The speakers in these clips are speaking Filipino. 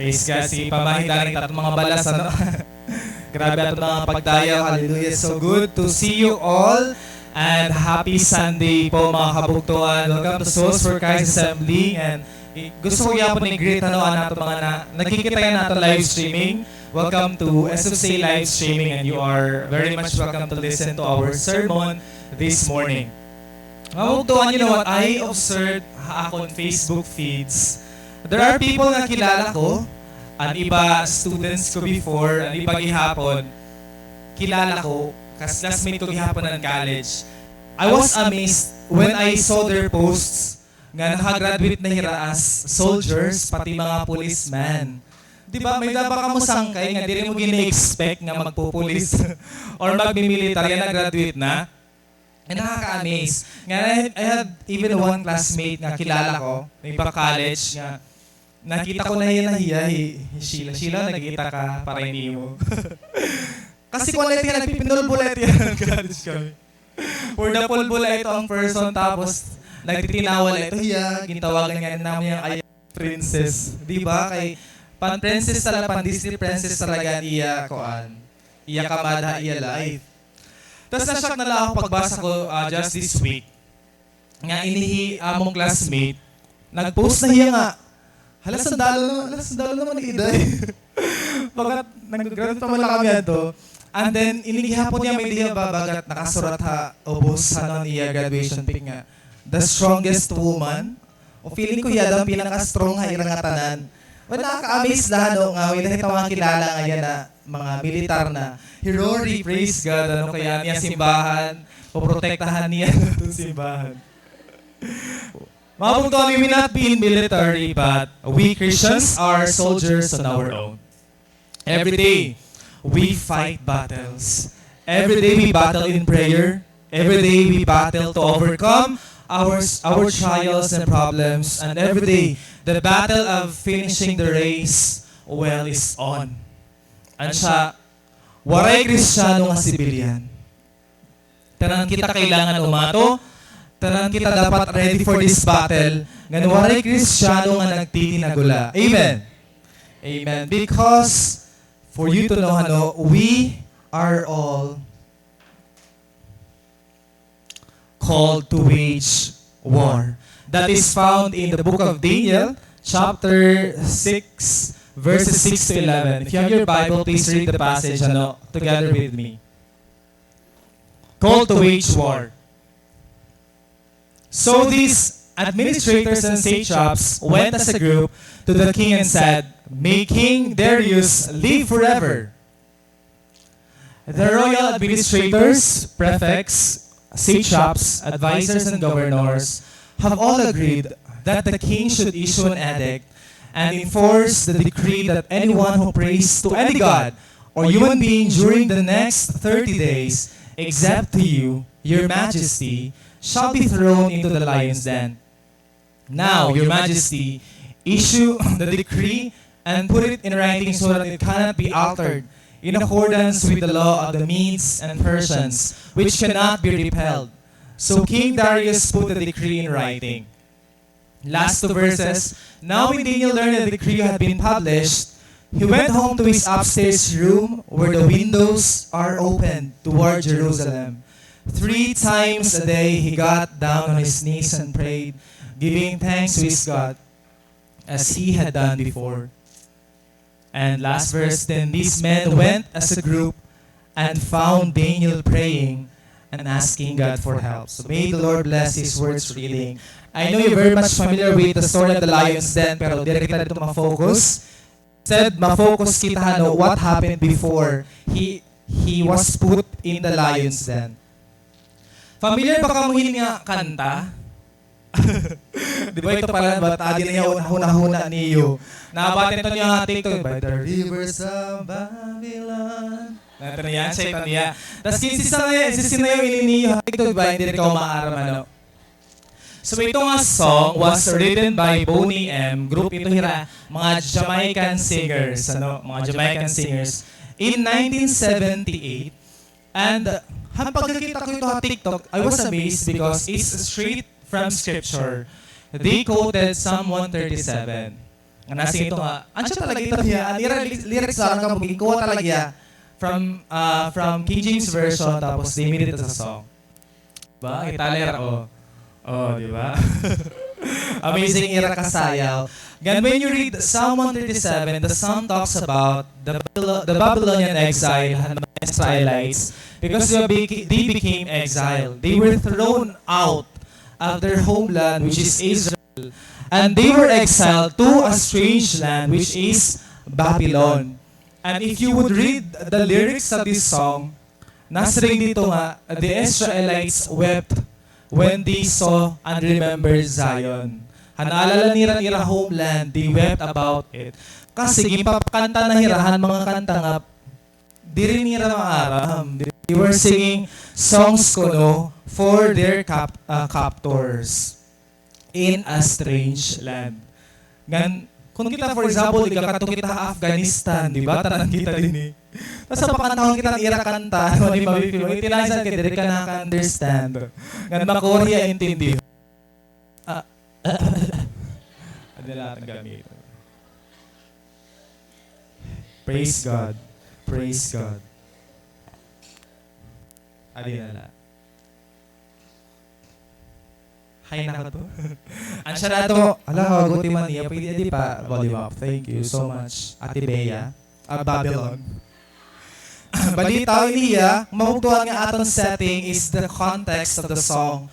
Praise God. Sige, pamahitarin kita itong mga balas, ano? Grabe at mga pagdayaw. Hallelujah. So good to see you all. And happy Sunday po mga kabugtuan. Welcome to Souls for Christ Assembly. And gusto ko yapon i-greet nato mga nakikita yan nato live streaming. Welcome to SFC live streaming, and you are very much welcome to listen to our sermon this morning. Mga kabugtuan, you know what? I observed on Facebook feeds. There are people na kilala ko, ang iba students ko before, ang iba gihapon, kilala ko, kasi classmate ko gihapon ng college. I was amazed when I saw their posts nga nakagraduate na hira as soldiers, pati mga policemen. Diba, may baka mo sangkay nga, di rin mo gina-expect nga magpupulis or magmimilitary na graduate na. And nakaka-amaze. Nga, I had even one classmate nga kilala ko, may pa-college nga, nakita ko na hiya, Sheila, nakita ka para hindi mo. Kasi kung ulit yan, nagpipindol-bulet yan. College kami. For the pulbula ito ang person, tapos nagtitinawal ito, hiya, gintawagan nga namin yung ay princess. Diba? Kay pan-princess talaga, pan-Disney princess talaga, iya koan. Iya kamada, iya life. Tapos na-shock na lang ako pagbasa ko just this week. Nga inihi among classmate, nag-post na hiya nga, sandalo naman ni Iday. Bagat nag-graduate pa man kami ato. And then, inigihapon niya may diya babagat nakasurat ha, ubos hanon iya graduation pic nga. The strongest woman. O feeling ko yada ang pinaka-strong ha irang atanan. Well, nakaka-amaze lahat no, nga. Wala ito mga kilala nga yan na mga militar na heroic, praise God. Ano kaya niya simbahan, poprotektahan niya itong simbahan. Mga pagtuan, we may not be in military, but we Christians are soldiers on our own. Every day, we fight battles. Every day, we battle in prayer. Every day, we battle to overcome our trials and problems. And every day, the battle of finishing the race well is on. And siya, waray Kristiyano nga sibilyan. Tanan kita kailangan umato, tanan kita dapat ready for this battle. Nga waray Kristiyano nga nagtitinagula. Amen. Amen. Because for you to know, we are all called to wage war. That is found in the book of Daniel, chapter 6, verses 6 to 11. If you have your Bible, please read the passage together with me. Called to wage war. So these administrators and satraps went as a group to the king and said, "May King Darius live forever." The royal administrators, prefects, satraps, advisors, and governors have all agreed that the king should issue an edict and enforce the decree that anyone who prays to any god or human being during the next 30 days, except to you, your majesty, shall be thrown into the lion's den. Now, your majesty, issue the decree and put it in writing so that it cannot be altered, in accordance with the law of the Medes and Persians, which cannot be repelled. So King Darius put the decree in writing. Last two verses. Now when Daniel learned that the decree had been published, he went home to his upstairs room where the windows are open toward Jerusalem. 3 times a day he got down on his knees and prayed, giving thanks to his God, as he had done before. And last verse, then these men went as a group and found Daniel praying and asking God for help. So may the Lord bless His words reading. I know you're very much familiar with the story of the lion's den, pero di kita dito ma-focus. Instead, ma-focus kita what happened before he was put in the lion's den. Familiar ba ka mo nga kanta? Di ba ito pala, ba't adi na yung huna-huna niyo? Nabatin ito niya nga TikTok, by the rivers of Babylon. Ito niya, sa ito niya. Tapos kinsisin na yung iliniyo, TikTok ba, hindi rin ka umaaram, So ito nga song was written by Boney M. Group ito hira, mga Jamaican singers, mga Jamaican singers, in 1978. And pagkakita ko ito sa TikTok, I was amazed because it's straight from Scripture. They quoted Psalm 137. Nga nasing ito nga, ansya talaga ito niya. Lyrics lang ka magiging kuha talaga niya from King James Version, tapos they made it as a song. Diba? Italer, di ba? Amazing ira kasayaw. And when you read Psalm 137, the song talks about the Babylonian exile and the Israelites because they became exiled. They were thrown out of their homeland, which is Israel, and they were exiled to a strange land, which is Babylon. And if you would read the lyrics of this song, nasa rin dito nga, the Israelites wept when they saw and remembered Zion. Hanaalala nila homeland, they wept about it. Kasi gipapakanta na hirahan mga kanta nga, di rin nila maaram. They were singing songs kuno for their captors in a strange land. Kung kita, for example, ikakato kita Afghanistan, di ba? Tanan kita din eh. Tapos sa pakantahon kita irakanta, ano ni mabipil mo, itinaysan ka, di ka naka-understand. Gan makorya intindi. Ano lahat ng gamit. Praise God. Praise God. Adi na lahat. Hay na ka to. Ansya na to. Ala, guti man niya. Pwede di pa. Volume up. Thank you so much. Ate Bea. Babylon. Balitaw niya, mabugtuhan nga aton setting is the context of the song.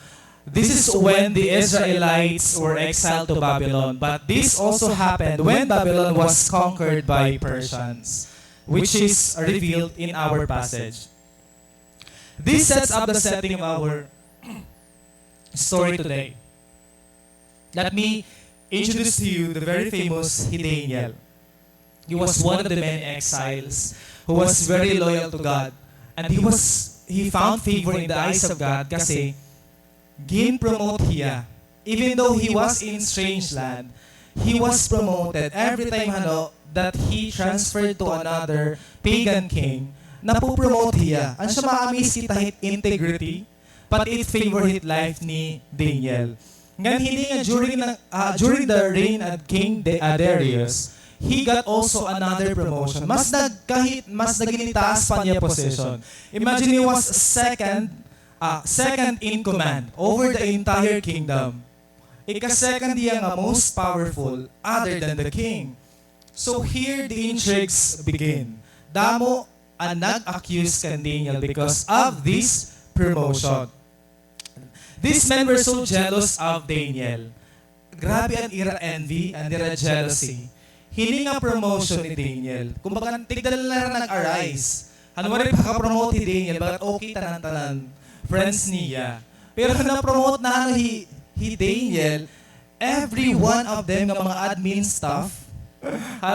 This is when the Israelites were exiled to Babylon. But this also happened when Babylon was conquered by Persians, which is revealed in our passage. This sets up the setting of our story today. Let me introduce to you the very famous Daniel. He was one of the many exiles who was very loyal to God, and he found favor in the eyes of God kasi gin-promote hiya. Even though he was in strange land, he was promoted every time that he transferred to another pagan king. Napupromote hiya. Ang siya ma-amaze kita hit integrity, but it favored life ni Daniel. Ngayon, hindi nga during the reign of King Darius, he got also another promotion. Mas naginitaas pa niya position. Imagine he was second in command over the entire kingdom. Ika-second niya nga most powerful other than the king. So here the intrigues begin. Damo ang nag-accuse kan Daniel because of this promotion. These men were so jealous of Daniel. Grabe ang ira envy and ira jealousy. Hindi nga promotion ni Daniel. Kung baka tigdala na nag-arise. Ano rin paka-promote ni Daniel, bakit okay tanan-tanan friends niya. Pero na-promote na he Daniel, every one of them ng mga admin staff,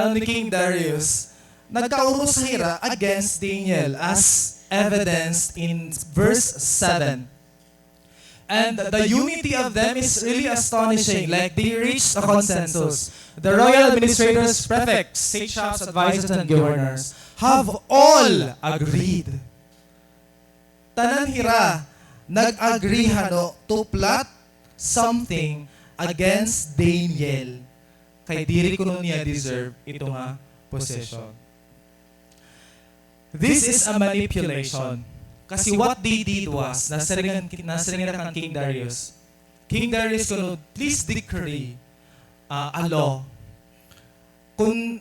ni King Darius, nagkauro sa hira against Daniel as evidenced in verse 7. And the unity of them is really astonishing. Like they reached a consensus. The royal administrators, prefects, satraps, advisors, and governors have all agreed. Tanan hira, nag-agree to plot something against Daniel. Kay diri kuno niya deserve ito nga position. This is a manipulation. Kasi what they did was, nasaringan kan King Darius. King Darius kuno, please decree a law. Kung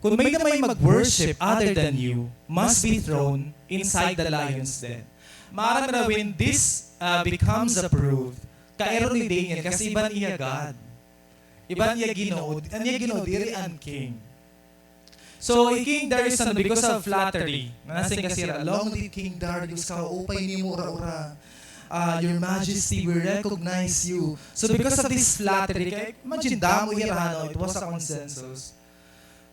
may na may mag-worship other than you, must be thrown inside the lion's den. Marami na when this becomes approved, kaero ni Daniel, kasi iban iya God. Iban iya Ginoo, diri an king. So, King Darius, because of flattery, nasing kasira, long live King Darius, kaupay ni mo ura-ura. Your Majesty, we recognize you. So, because of this flattery, imagine, damo hirano, it was a consensus.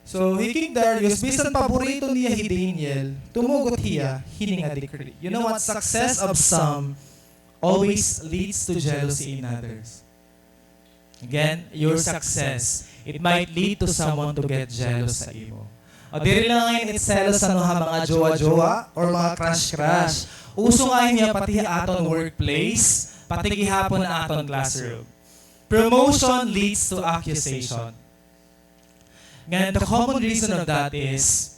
So, King Darius, bisan paborito niya Daniel, tumugot hiya, hininga decree. You know what? Success of some always leads to jealousy in others. Again, your success, it might lead to someone to get jealous sa imo. O diri lang ngayon it's jealous mga jowa-jowa or mga crush-crush. Uso ngayon niya pati aton workplace, pati gihapon na aton classroom. Promotion leads to accusation. And the common reason of that is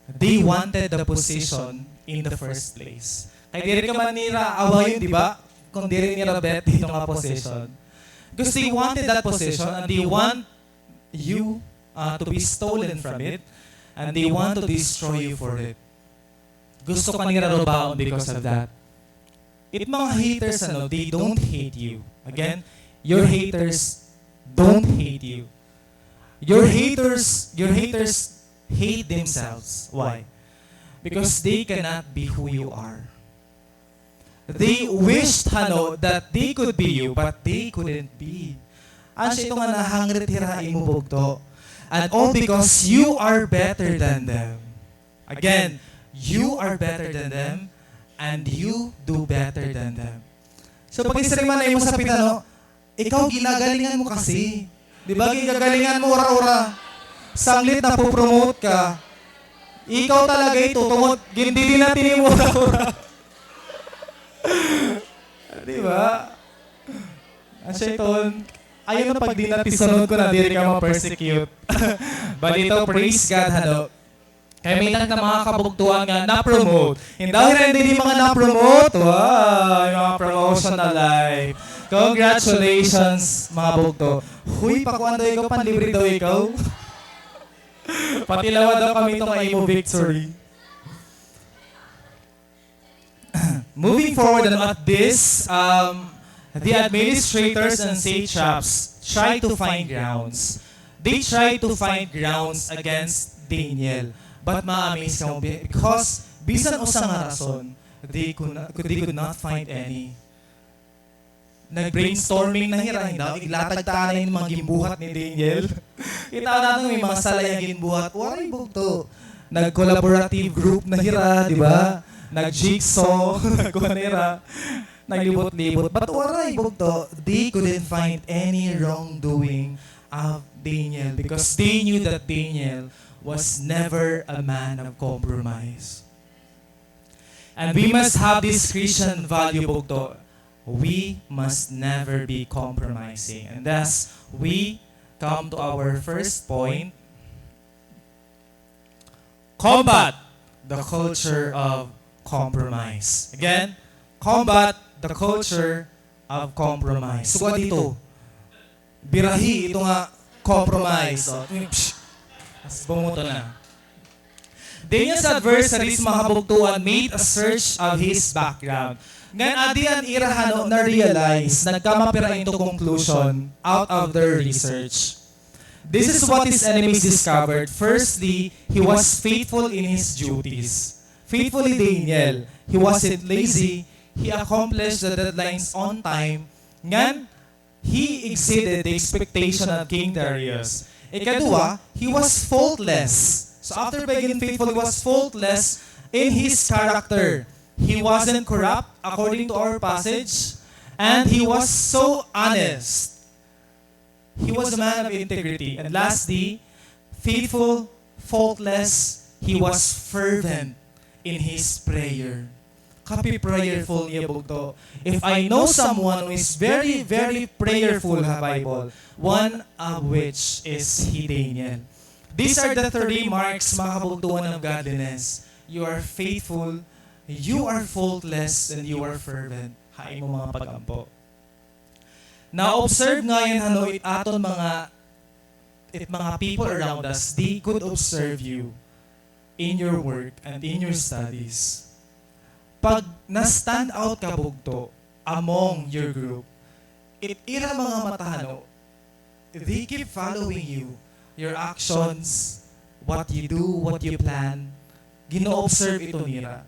they wanted the position in the first place. Kaya di rin ka man nila awayon, di ba? Kung di rin nila bet dito nga position. Because they wanted that position and they want you to be stolen from it and they want to destroy you for it. Gusto ka nila robaon because of that. It mga haters, they don't hate you. Again, your haters don't hate you. Your haters hate themselves. Why? Because they cannot be who you are. They wished, that they could be you, but they couldn't be. Asya ito nga nahangrit hirain mo bugto. And all because you are better than them. Again, you are better than them, and you do better than them. So pag isariman na mo sa pitano, ikaw ginagalingan mo kasi. Di ba ginagalingan mo ora-ora? Sanglit na pupromote ka. Ikaw talaga ito, tungod, hindi natin mo ora-ora. Di ba? Asya ito, ayaw na pag di natin sunod ko na di rin ka ma-persecute. But ito, praise God, kaya may mga kabugtuan nga na-promote. Hindi mga na-promote. Wow, yung mga promotion na live. Congratulations, mga bugto. Huy, pakuan daw ikaw, panlibre daw ikaw. Patilawa daw kami itong imo victory. Moving forward at this, the administrators and satraps try to find grounds. They try to find grounds against Daniel. But ma-amaze ka mo because bisan usang rason, they could not find any. Nag-brainstorming na hirahin daw, iglatag tayo yung mga gimbuhat ni Daniel. Kita natin may mga salayang ginbuhat. Waray bugto. Nag-collaborative group na hira, di ba? Nag-jigsaw, nag-kunera, naglibot-libot. But waray bugto, they couldn't find any wrongdoing of Daniel because they knew that Daniel was never a man of compromise. And we must have this Christian value, bugto. We must never be compromising. And thus, we come to our first point. Combat the culture of compromise. Again, combat the culture of compromise. So, dito, birahi, ito nga, compromise. Bumuto na. Daniel's adversaries, mga kabugtuan, made a search of his background. Ngayon, adian irahano na realize, nagkamapira into conclusion out of their research. This is what his enemies discovered. Firstly, he was faithful in his duties. Faithfully Daniel, he wasn't lazy, he accomplished the deadlines on time. Ngayon, he exceeded the expectation of King Darius. Ikadua, he was faultless. So after being faithful, he was faultless in his character. He wasn't corrupt, according to our passage, and he was so honest. He was a man of integrity. And lastly, faithful, faultless, he was fervent in his prayer. Kapi prayerful niya bugto. If I know someone who is very, very prayerful, ha Bible, one of which is he Daniel. These are the 3 marks, mga kabugtuan of godliness. You are faithful, you are faultless, and you are fervent. Hain mo mga pagampo. Now, observe ngayon, aton mga people around us, they could observe you in your work and in your studies. Pag na-stand out ka bugto among your group, ira mga matahano, they keep following you, your actions, what you do, what you plan, gino-observe ito nila.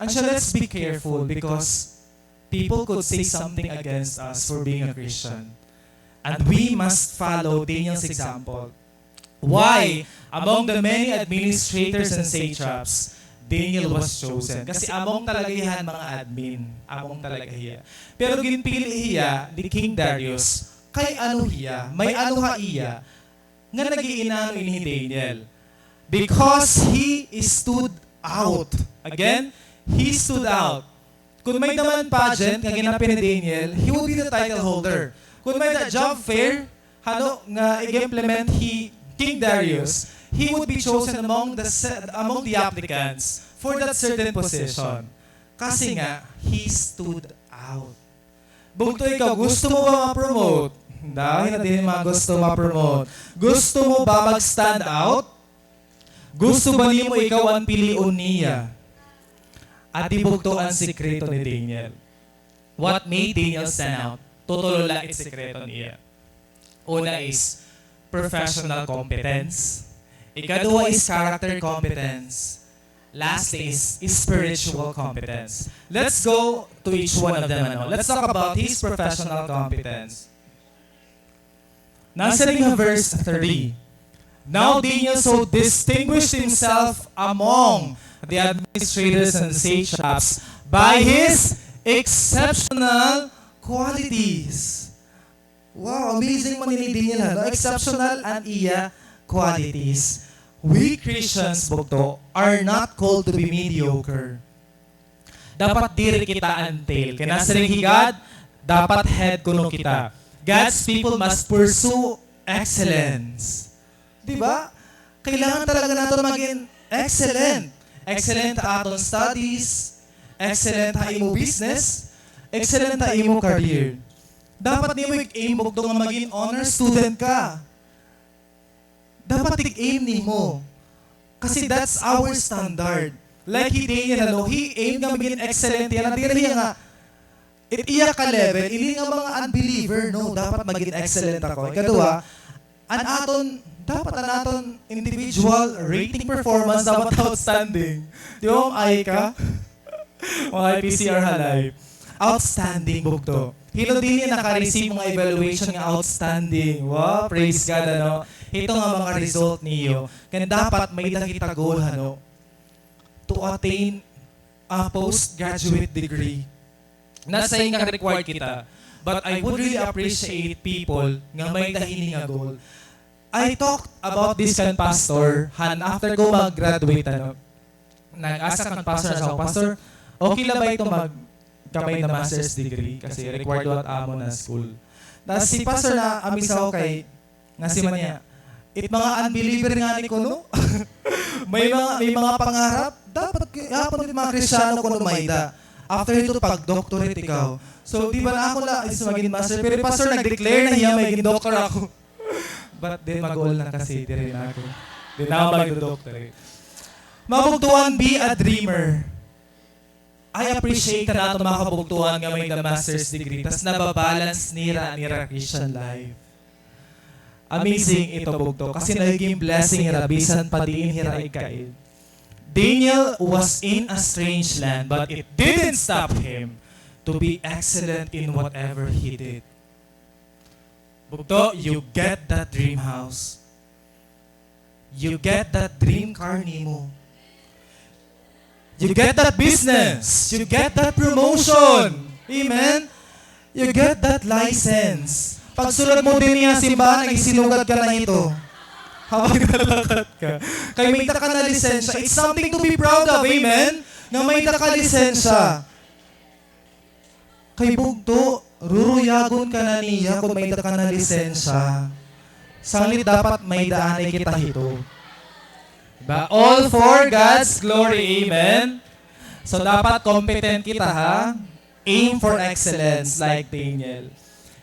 And so let's be careful because people could say something against us for being a Christian. And we must follow Daniel's example. Why? Among the many administrators and satraps, Daniel was chosen. Kasi among talaga yan mga admin. Among talaga hiya. Pero ginpili hiya ni King Darius. Kay ano hiya? May ano ha iya? Nga nag-iinano ni Daniel. Because he stood out. Again, he stood out. Kung may naman pageant nga ginapin ni Daniel, he would be the title holder. Kung may job fair, nga i-implement, he King Darius, he would be chosen among the applicants for that certain position. Kasi nga, he stood out. Bugto ikaw, gusto mo ba ma-promote? Dahil na din mga gusto ma-promote. Gusto mo ba mag-stand out? Gusto ba niyo mo ikaw ang piliun niya? At ibugto ang sikreto ni Daniel. What made Daniel stand out? Totoo lang ang sikreto niya. Una is professional competence. Ikadua is character competence. Last is spiritual competence. Let's go to each one of them. Let's talk about his professional competence. Nasa rin nga verse 30. Now Daniel so distinguished himself among the administrators and satraps by his exceptional qualities. Wow, amazing man ni Daniel. Exceptional and iya qualities. We Christians, bugto, are not called to be mediocre. Dapat diri kita until. Kaya nasa rin God, dapat head kuno kita. God's people must pursue excellence. Diba? Kailangan talaga natin maging excellent. Excellent sa aton studies, excellent sa imo business, excellent sa imo career. Dapat niyo mag-aim bugto nga maging honor student ka. Dapat tig-aim nimo. Kasi that's our standard. Like he Daniel, he aimed nga maging excellent yan. Diri nga, iya ka level, hindi nga mga unbeliever, no, dapat maging excellent ako. Ikadua, dapat ang aton individual rating performance dapat outstanding. Di ba, ay ka? Mga IPCR halay. Outstanding bugto. Hilo din niya naka-receive mga evaluation nga outstanding. Wow, praise God, ano. Ito nga mga result niyo. Kaya dapat may kita goal, ano, to attain a postgraduate degree. Nasa nga required kita. But I would really appreciate people nga may dahini nga goal. I talked about this kan pastor, after ko mag-graduate, ano, nag-asa kan pastor sa pastor, okay lang ba ito kamay na master's degree kasi required what amo na school. Tapos si pastor na amisaw kay nga si Manya, mga unbeliever nga ni kuno. may mga pangarap dapat hapon din mga Kristiyano kuno mayda. After ito pag doctorate ikaw. So di ba na ako la is maging master pero pastor nag-declare na hiya maging doctor ako. But then mag-all na kasi di rin ako. Di na ako mag-doctorate. Mabugtuan, be a dreamer. I appreciate na nato mga kabugtuan nga may master's degree tas nababalance nira Christian life. Amazing ito bugto kasi naging blessing hira bisan pa diin hira ikaid. Daniel was in a strange land but it didn't stop him to be excellent in whatever he did. Bugto, you get that dream house. You get that dream car nimo. You get that business. You get that promotion. Amen? You get that license. Pag sulat mo din niya simbahan, nagsinugat ka na ito. Habang nalakad ka. Kaya may ka na lisensya. It's something to be proud of. Amen? Na may ka lisensya. Kay bugto, ruruyagon ka na niya kung may ka na lisensya. Sanglit dapat may daanay kita ito. Diba? All for God's glory. Amen? So, dapat competent kita, ha? Aim for excellence like Daniel.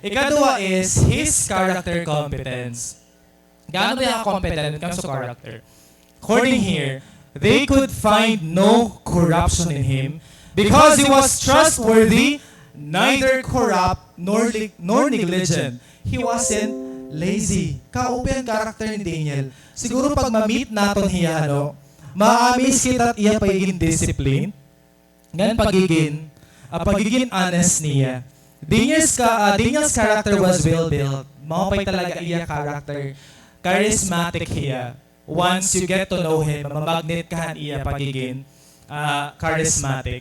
Ikadua is his character competence. Gaano ba yung competent when it comes to character? According here, they could find no corruption in him because he was trustworthy, neither corrupt nor negligent. He wasn't lazy. Kaupi ang character ni Daniel. Siguro pag ma-meet natin hiya, ano, ma-amaze kita at iya pagiging discipline, ngayon pagiging honest niya. Daniel's character was well built. Maupay talaga iya character. Charismatic hiya. Once you get to know him, mamagnet ka iya pagiging charismatic.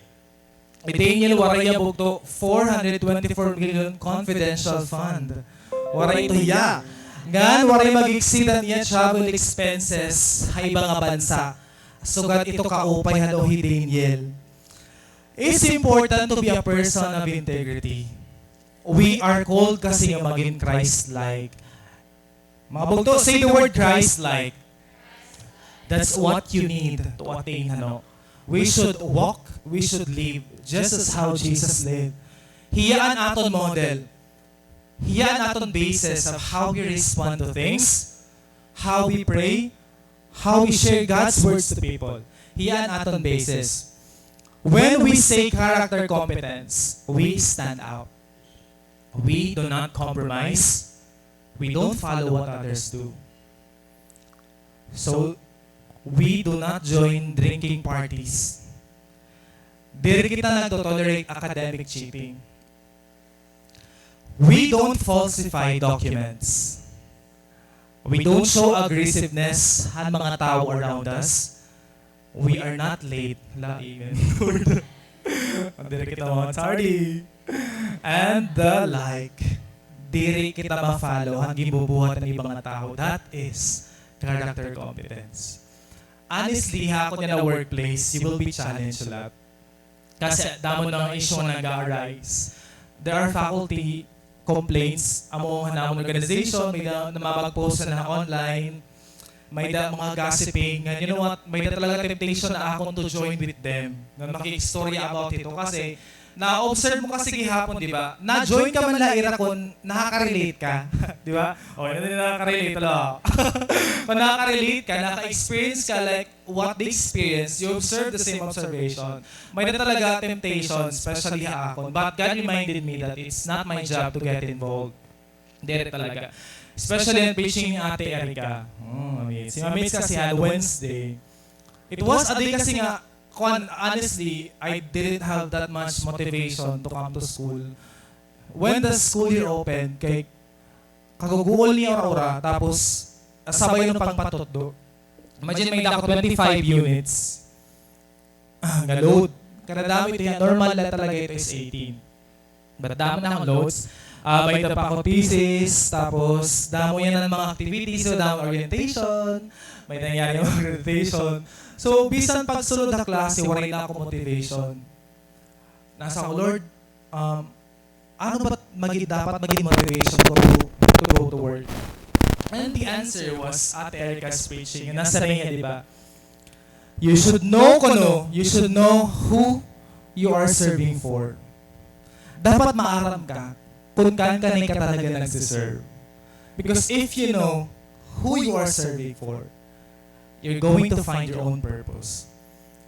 Daniel, waray niya bugto 424 million confidential fund. Waray ito hiya. Ngan, waray mag-exceed niya travel expenses sa ibang bansa. Sugat ito kaupay halo hi Daniel. It's important to be a person of integrity. We are called kasi nga maging Christ-like. Mga bugto, say the word Christ-like. That's what you need to attain, ano. We should walk, we should live, just as how Jesus lived. Hiyaan aton model. Hiyaan aton basis of how we respond to things, how we pray, how we share God's words to people. Hiyaan aton basis. When we say character competence, we stand out. We do not compromise. We don't follow what others do. So, we do not join drinking parties. Diri kita nagtotolerate academic cheating. We don't falsify documents. We don't show aggressiveness sa mga tao around us. We are not late. Laingan. Diri kita mga tardy. And the like. Diri kita ma-follow ang gibubuhat ng ibang tao. That is character competence. Honestly, ako niya na workplace, you will be challenged a lot. Kasi damo ng issue na nag-arise. There are faculty complaints, among hanamon organization, may namamag-post na online, may mga gossiping, and you know what, may talaga temptation na ako to join with them, na makikistorya about ito. Kasi, na-observe mo kasi gihapon, di ba? Na-join ka man laira kung nakaka-relate ka. Di ba? O, hindi nakaka-relate tala. Kung nakaka-relate ka, naka-experience ka like what they experience, you observe the same observation. May na talaga temptation, especially ako. But God reminded me that it's not my job to get involved. Dire talaga. Especially in preaching ni Ate Erica. Si Mamis kasi had Wednesday. It was a day kasi nga, honestly, I didn't have that much motivation to come to school. When the school year opened, kay kaguguol niya ora, tapos sabay yung pangpatotdo. Imagine may dako 25 units. Nga load. Kada dami ito yan, normal na talaga ito is 18. But dami na ang loads. May pa ako thesis, tapos damo yan ng mga activities, so damo orientation, may nangyari yung orientation. So, bisan pagsunod na klase, waray na ako motivation. Nasa ako, Lord, ano ba dapat maging motivation ko to go to work? And the answer was Ate Erica's preaching. Nasa rin niya, di ba? You should know you should know who you are serving for. Dapat maaram ka kung kanay ka talaga nagsiserve. Because if you know who you are serving for, you're going to find your own purpose.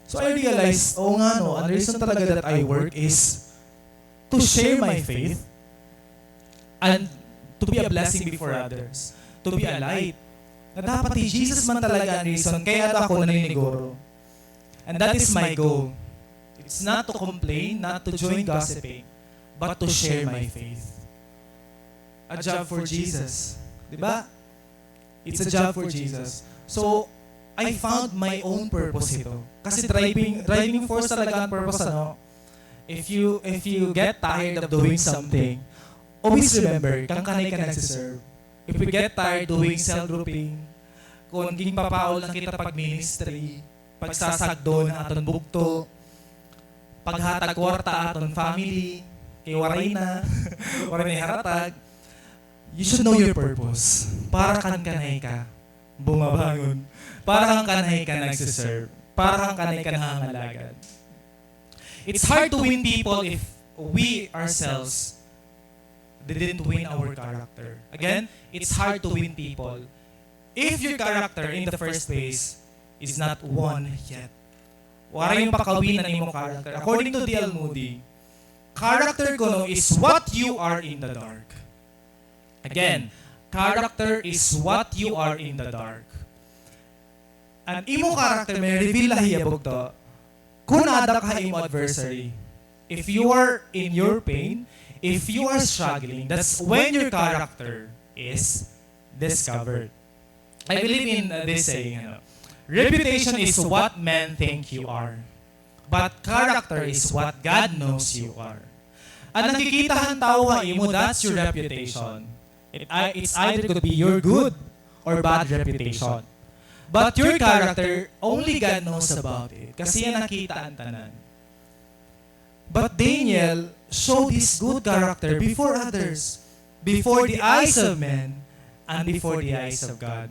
So I realized, ang reason talaga that I work is to share my faith and to be a blessing before others. To be a light. Na dapat Jesus man talaga ang reason, kaya ako naniniguro. And that is my goal. It's not to complain, not to join gossiping, but to share my faith. A job for Jesus. Diba? It's a job for Jesus. So, I found my own purpose ito. Kasi driving force talaga ang purpose, ano? If you get tired of doing something, always remember, kanay ka nagsiserve. If we get tired doing cell grouping, kung ging papaol lang kita pag-ministry, pagsasagdo ng aton bugto, paghatag kwarta aton family, kay Waray na, Waray na haratag, you should know your purpose. Para kanay ka bumabangon. Para kanay ka nagsiserve. Para kanay ka nangangalagad. It's hard to win people if we ourselves didn't win our character. Again, it's hard to win people if your character in the first place is not won yet. Wala yung pakawinan ng imong character. According to D.L. Moody, character ko is what you are in the dark. Again, character is what you are in the dark. And imo character may reveal lahiyabog to kung ada ka imo adversary. If you are in your pain, if you are struggling, that's when your character is discovered. I believe in this saying, reputation is what men think you are, but character is what God knows you are. Ang nakikitahan tao nga imo, that's your reputation. It's either could be your good or bad reputation. But your character, only God knows about it. Kasi yan nakita ang tanan. But Daniel showed his good character before others, before the eyes of men, and before the eyes of God.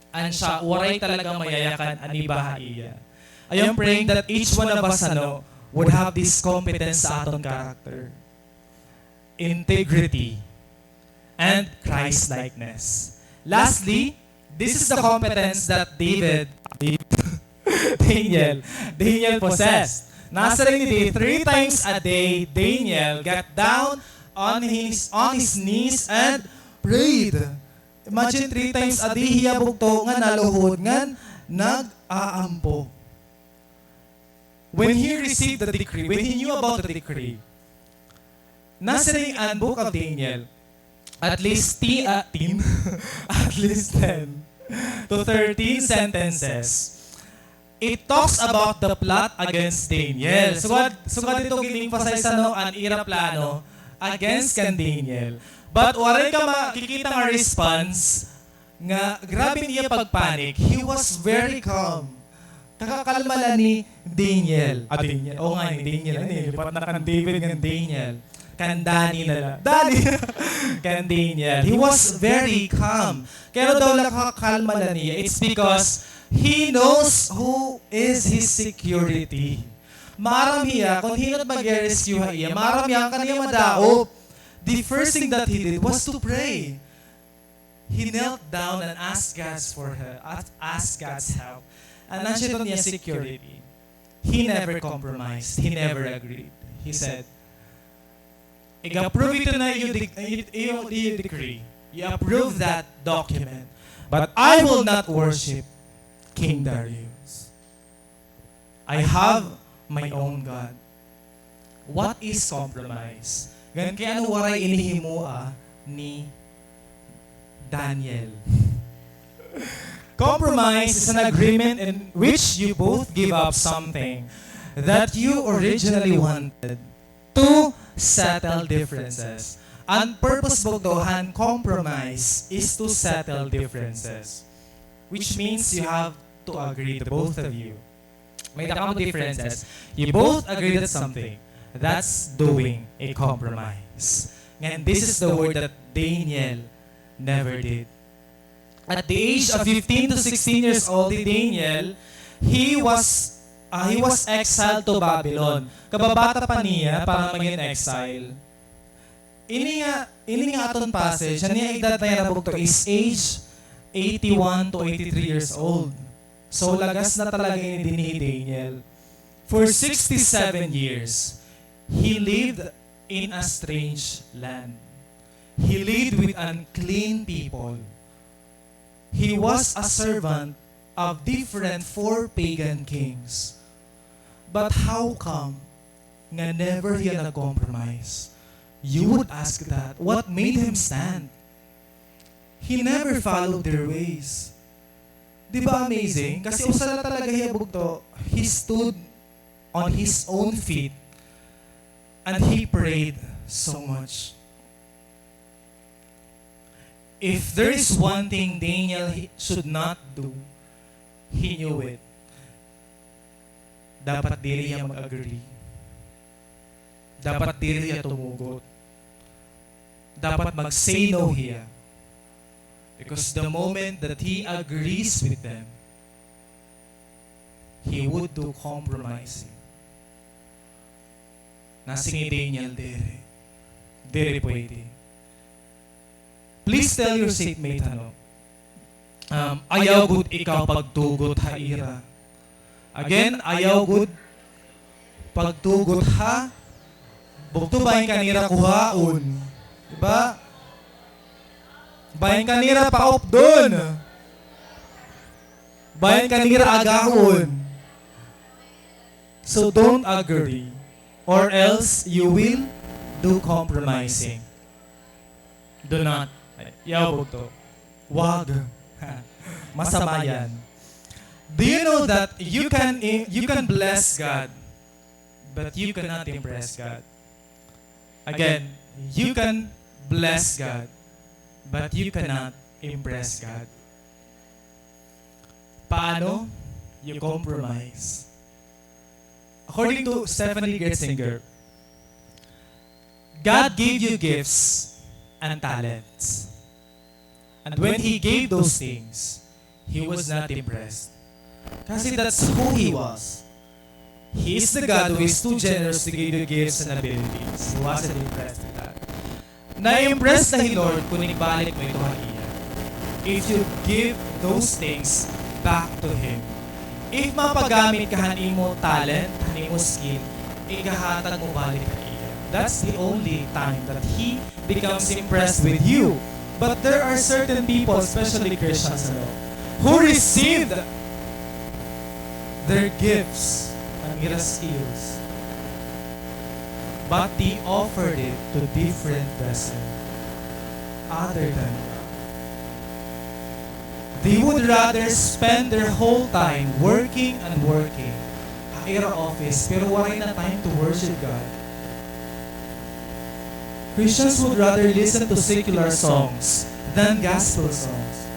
And siya, waray talagang mayayakan anibaha iya. I am praying that each one of us would have this competence sa aton character, integrity, and Christ-likeness. Lastly, this is the competence that Daniel possessed. Nasa rin ni 3 times a day, Daniel got down on his knees and prayed. Imagine 3 times a day, hiyabog to nga naluhod nga nag-aampo. When he received the decree, when he knew about the decree, nasa rin ang book of Daniel, at least 10 to 13 sentences. It talks about the plot against Daniel. So dito gining-emphasize ang ira plano against kan Daniel. But waray ka makikita nga response nga grabe niya pagpanik. He was very calm. Kakakalma lang ni Daniel. Daniel. Oo nga ni Daniel. Lipat na kan David ng Daniel. Kan Dani na lang. Dani! Kan Daniel. He was very calm. Kaya daw nakakalma lang niya. It's because he knows who is his security. Maram hiya, kung hinot mag-rescue hiya, maram hiya ka niya madaop. The first thing that he did was to pray. He knelt down and asked God's help. And nandiyan niya security. He never compromised. He never agreed. He said, I-approve ito na yung decree. You approve that document. But I will not worship King Darius. I have my own God. What is compromise? Gan kaya ano waray inihimua ni Daniel. Compromise is an agreement in which you both give up something that you originally wanted to settle differences. Ang purpose bogdohan, compromise is to settle differences. Which means you have to agree, the both of you. May nakamo differences. You both agree that something. That's doing a compromise. And this is the word that Daniel never did. At the age of 15 to 16 years old, Daniel, he was exiled to Babylon. Kababata pa niya para maging exile. Ini nga aton passage, niya edad na yan to is age 81 to 83 years old. So lagas na talaga ini ni Daniel. For 67 years, he lived in a strange land. He lived with unclean people. He was a servant of different 4 pagan kings. But how come nga never he nag-compromise? You would ask that. What made him stand? He never followed their ways. Di ba amazing? Kasi usala talaga hiyabog to. He stood on his own feet and he prayed so much. If there is one thing Daniel should not do, he knew it. Dapat dili niya mag-agree. Dapat dili niya tumugot. Dapat mag-say no here. Because the moment that he agrees with them, he would do compromising. Nasing Daniel dere. Dere pwede. Please tell your seatmate, ayaw gud ikaw pagtugot haira. Again, ayaw gud pagtugot ha. Bukto bahin kanira kuhaon. Diba? Bahin kanira paop doon. Bahin kanira agahon. So don't agree, or else you will do compromising. Do not. Yawag to. Wag. Masama yan. Do you know that you can bless God, but you cannot impress God? Again, you can bless God, but you cannot impress God. Paano? You compromise. According to Stephanie Gertzinger, God gave you gifts and talents. And when he gave those things, he was not impressed. Kasi that's who he was. He is the God who is too generous to give you gifts and abilities. He wasn't impressed with that. Na-impressed na Lord kung ibalik mo ito kaniya. If you give those things back to Him. If mapagamit ka hanin mo talent, hanin mo skill, igahatag mo balik kaniya. That's the only time that He becomes impressed with you. But there are certain people, especially Christians, who received their gifts and their skills, but they offered it to different vessels other than God. They would rather spend their whole time working and working, hire office, pero waray na time to worship God. Christians would rather listen to secular songs than gospel songs.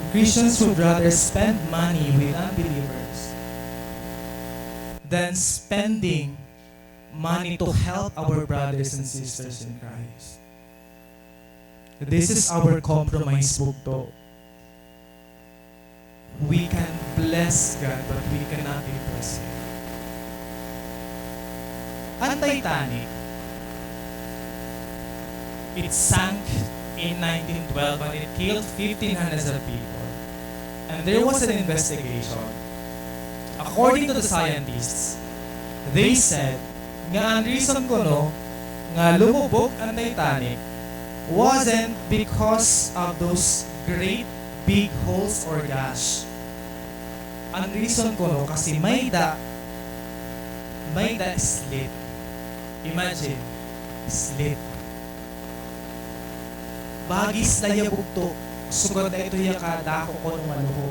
Christians would rather spend money with unbelievers than spending money to help our brothers and sisters in Christ. This is our compromise book though. We can bless God, but we cannot impress Him. Ang Titanic, it sank in 1912 and it killed 1,500 people. And there was an investigation. According to the scientists, they said, nga ang reason ko nga lumubog ang Titanic wasn't because of those great big holes or gash. Ang reason ko kasi may da slit. Imagine, slit. Bagis na yabugto. Sugod na ito yakadako ko nung maluho.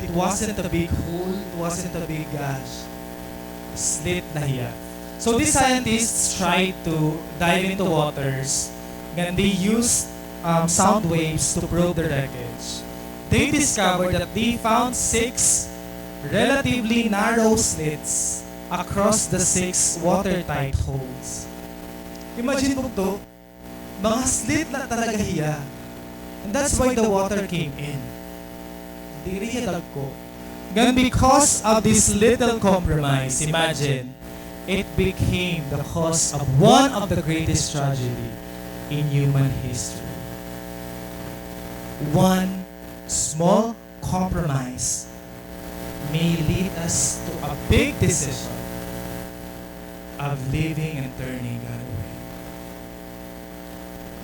It wasn't a big hole, it wasn't a big gash. Slit na hiya. So these scientists tried to dive into waters and they used sound waves to probe the wreckage. They discovered that they found 6 relatively narrow slits across the 6 watertight holes. Imagine mo to, mga slit na talaga hiya. And that's why the water came in. Diriyadag ko. And because of this little compromise, imagine, it became the cause of one of the greatest tragedy in human history. One small compromise may lead us to a big decision of living and turning God away.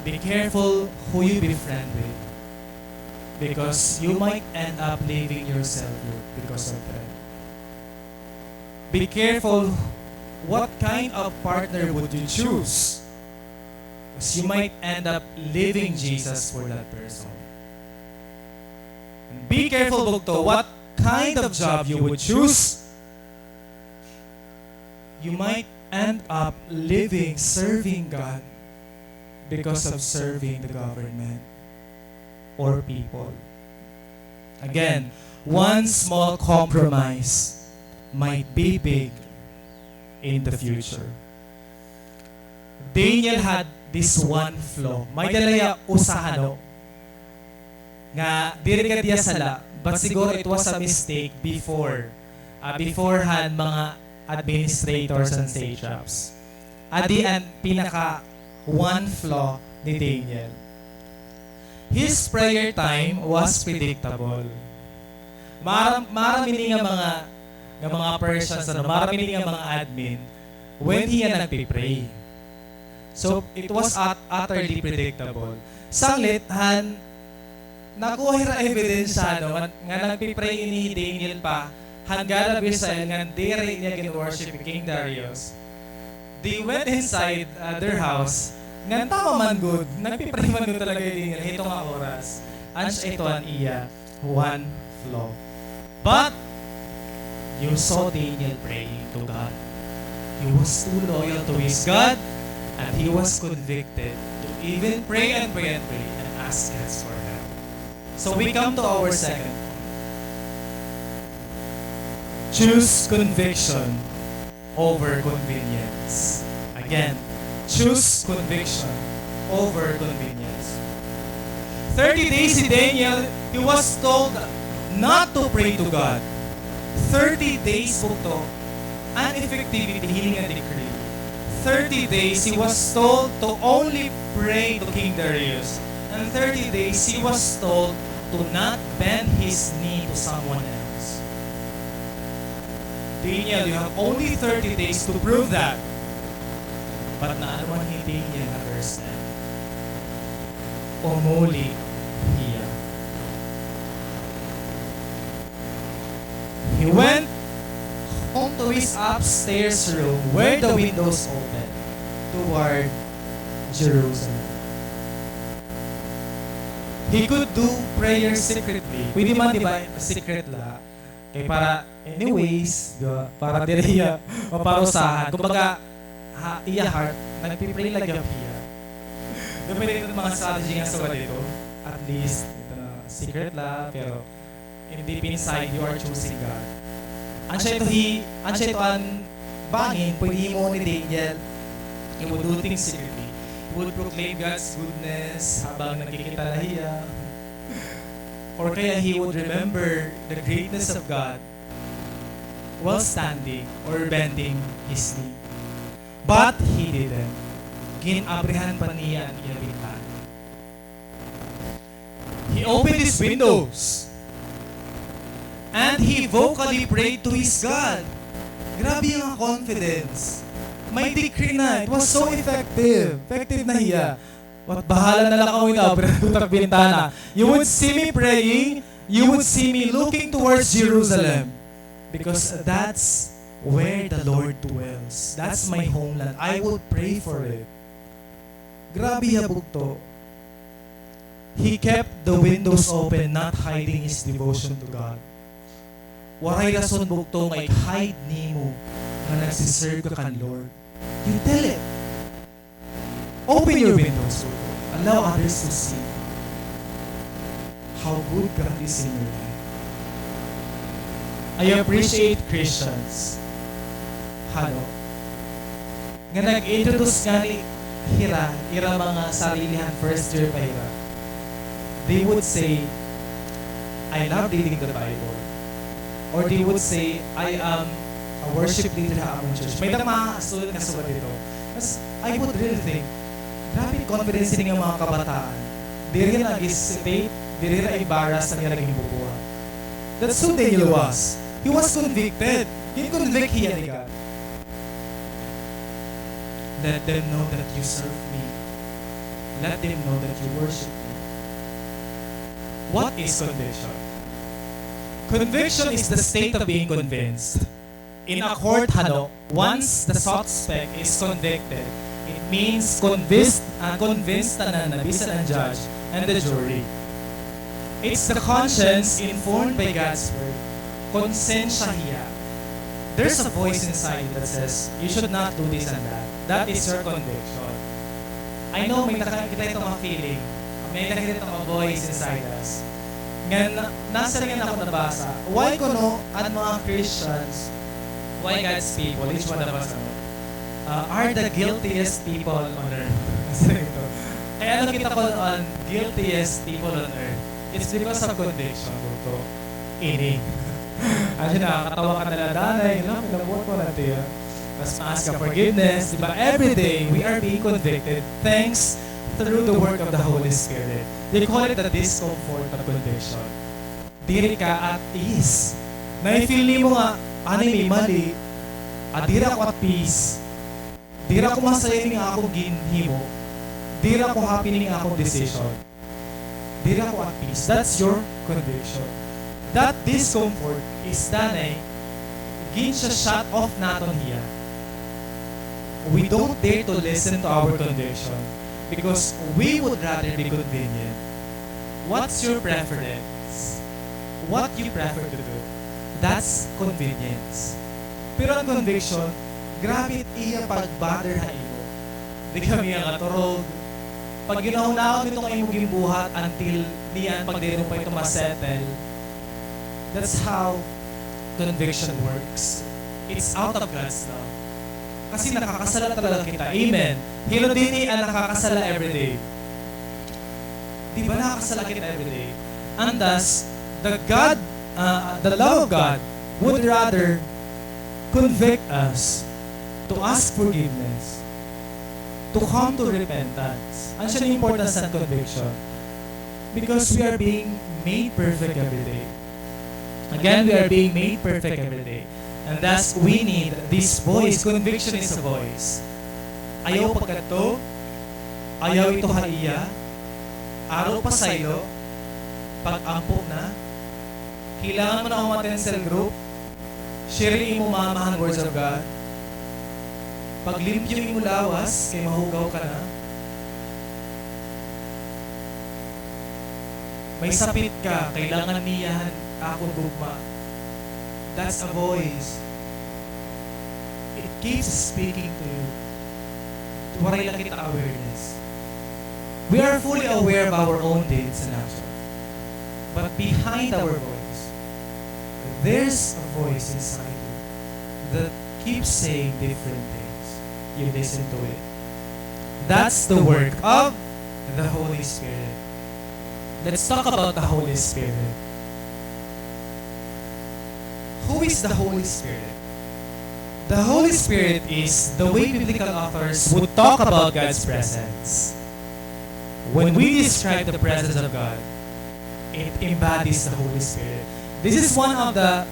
Be careful who you befriend with, because you might end up leaving yourself because of that. Be careful what kind of partner would you choose, because you might end up leaving Jesus for that person. And be careful bugto what kind of job you would choose. You might end up serving God because of serving the government or people. Again, one small compromise might be big in the future. Daniel had this one flaw. May dalaya usahano nga diri ka diya sala, but siguro it was a mistake beforehand mga administrators and satraps. Adi ang pinaka one flaw ni Daniel. His prayer time was predictable. Marami nga mga persons, marami nga mga admin when he nagpipray. So it was utterly predictable. Sanglit nakuha ra ebidensya nga nagpipray ni Daniel pa hanggang Israel nga dire niya gin-worship King Darius. They went inside their house. Nga tama man good. Nagpipray man good talaga yung Daniel. Ito nga oras. Ans ito ang iya. One flaw. But, you saw Daniel praying to God. He was too loyal to his God. And he was convicted to even pray and pray and pray and ask God for help. So we come to our second point. Choose conviction over convenience. Again, choose conviction over convenience. days. 30 days si Daniel, he was told not to pray to God. 30 days po to, an effectivity, healing a decree. 30 days, he was told to only pray to King Darius. And 30 days, he was told to not bend his knee to someone else. Daniel, you have only 30 days to prove that. But naanawan ni Daniel na verse 10. Umuli hiya. He went home to his upstairs room where the windows open toward Jerusalem. He could do prayer secretly. Pwede man, di ba, secret la. Kaya para, anyways, di ba, para diriya, maparusahan. Kumbaga, iya heart, nagpipray lang yung hiya. Depende ito mga strategy nga sa dito. At least, ito na, secret la, pero deep inside, you are choosing God. Ansya ito ang bangin, pwede mo ni Daniel, he would do things secretly. He would proclaim God's goodness habang nakikita na hiya. Or kaya he would remember the greatness of God while standing or bending his knee. But he didn't. Ginabrihan pa niya ang iyang bintana. He opened his windows and he vocally prayed to his God. Grabe yung confidence. May decree na. It was so effective. Effective na hiya. What bahala na lang ako ito, pero bintana. You would see me praying, you would see me looking towards Jerusalem. Because that's where the Lord dwells. That's my homeland. I will pray for it. Grabe habog to. He kept the windows open, not hiding his devotion to God. Waray rason bugto may hide nimo na nagsiserve ka kan Lord. You tell it. Open your windows. Allow others to see how good God is in your life. I appreciate Christians. Halo. Nga nag-introduce nga ni ira mga sarilihan first year pa ira. They would say, I love reading the Bible. Or they would say, I am a worship leader sa among church. May mga student na sulat dito. I would really think, grabe confidence din ng mga kabataan. Di rin nag-isipate, di rin na-embarrass na niya naging bubuha. That's who Daniel was. He was convicted. Convict hiya ni God. Let them know that you serve me. Let them know that you worship me. What is conviction? Conviction is the state of being convinced. In a court, once the suspect is convicted, it means convinced na nabisan ang judge and the jury. It's the conscience informed by God's word. Konsensya hiya. There's a voice inside that says, you should not do this and that. That is your conviction. I know may nakakita itong mga feeling. May nakakita itong mga voice inside us. Ngayon, nasa rin ako nabasa, why ko no, ang mga Christians, why God's people, each one of us, are the guiltiest people on earth. Kaya ano kita ko on guiltiest people on earth? It's because of conviction. Ining. Kasi nakakatawa ka nila, danay, pinabuhat ko natin yan. Tapos ask ka forgiveness. Diba? Every day, we are being convicted thanks through the work of the Holy Spirit. They call it the discomfort of conviction. Diri ka at ease. Na-feel ni mo nga, may mali, dira ko at peace. Dira ko masaya ni nga akong ginhimo. Dira ko happy ni nga akong decision. Dira ko at peace. That's your conviction. That discomfort is danay, gin siya shut off naton hiya. We don't dare to listen to our conviction because we would rather be convenient. What's your preference? What you prefer to do? That's convenience. Pero ang conviction, grabe iya pag-bother ha imo. Di kami ang aturog. Pag ginahunahon nitong imong gimbuhat until niyan pag di pa ito masettle. That's how conviction works. It's out of God's love. Kasi nakakasala talaga kita. Amen. Hilodini ang nakakasala everyday. di ba nakasalakit everyday? And thus, the love of God would rather convict us to ask forgiveness, to come to repentance. Ano siya yung importance ng conviction? Because we are being made perfect every day. Again, we are being made perfect every day. And thus, we need this voice. Conviction is a voice. Ayaw pagkato, ayaw ito haiya, araw pa sa'yo, pag-ampo na, kailangan mo na umaten cell group, sharing mo mamahang words of God, paglimpyo mo lawas, kay mahugaw ka na, may sapit ka, kailangan niyahan akong gugma. That's a voice. It keeps speaking to you. Waray lang kita awareness. We are fully aware of our own deeds and actions. But behind our voice, there's a voice inside you that keeps saying different things. You listen to it. That's the work of the Holy Spirit. Let's talk about the Holy Spirit. Who is the Holy Spirit? The Holy Spirit is the way biblical authors would talk about God's presence. When we describe the presence of God, it embodies the Holy Spirit. This is one of the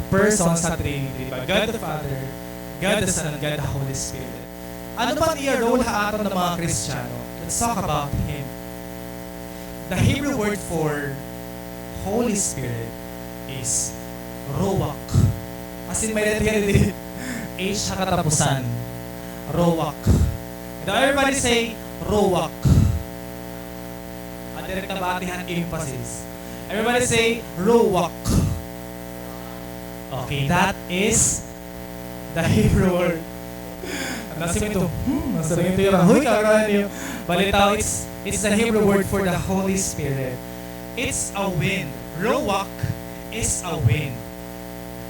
persons sa Trinity, God the Father, God the Son, and God the Holy Spirit. Ano ba niya role haaton ng mga Kristiyano? Let's talk about Him. The Hebrew word for Holy Spirit is Ruach. As in may letter H sa katapusan. Ruach. Now everybody say Ruach. At direct na batihan emphasis. Everybody say Ruach. Okay, that is the Hebrew word. Nasim ito. Nasarin ito yung huy kakaroon niyo. Balitaw, it's the Hebrew word for the Holy Spirit. It's a wind. Ruach is a wind.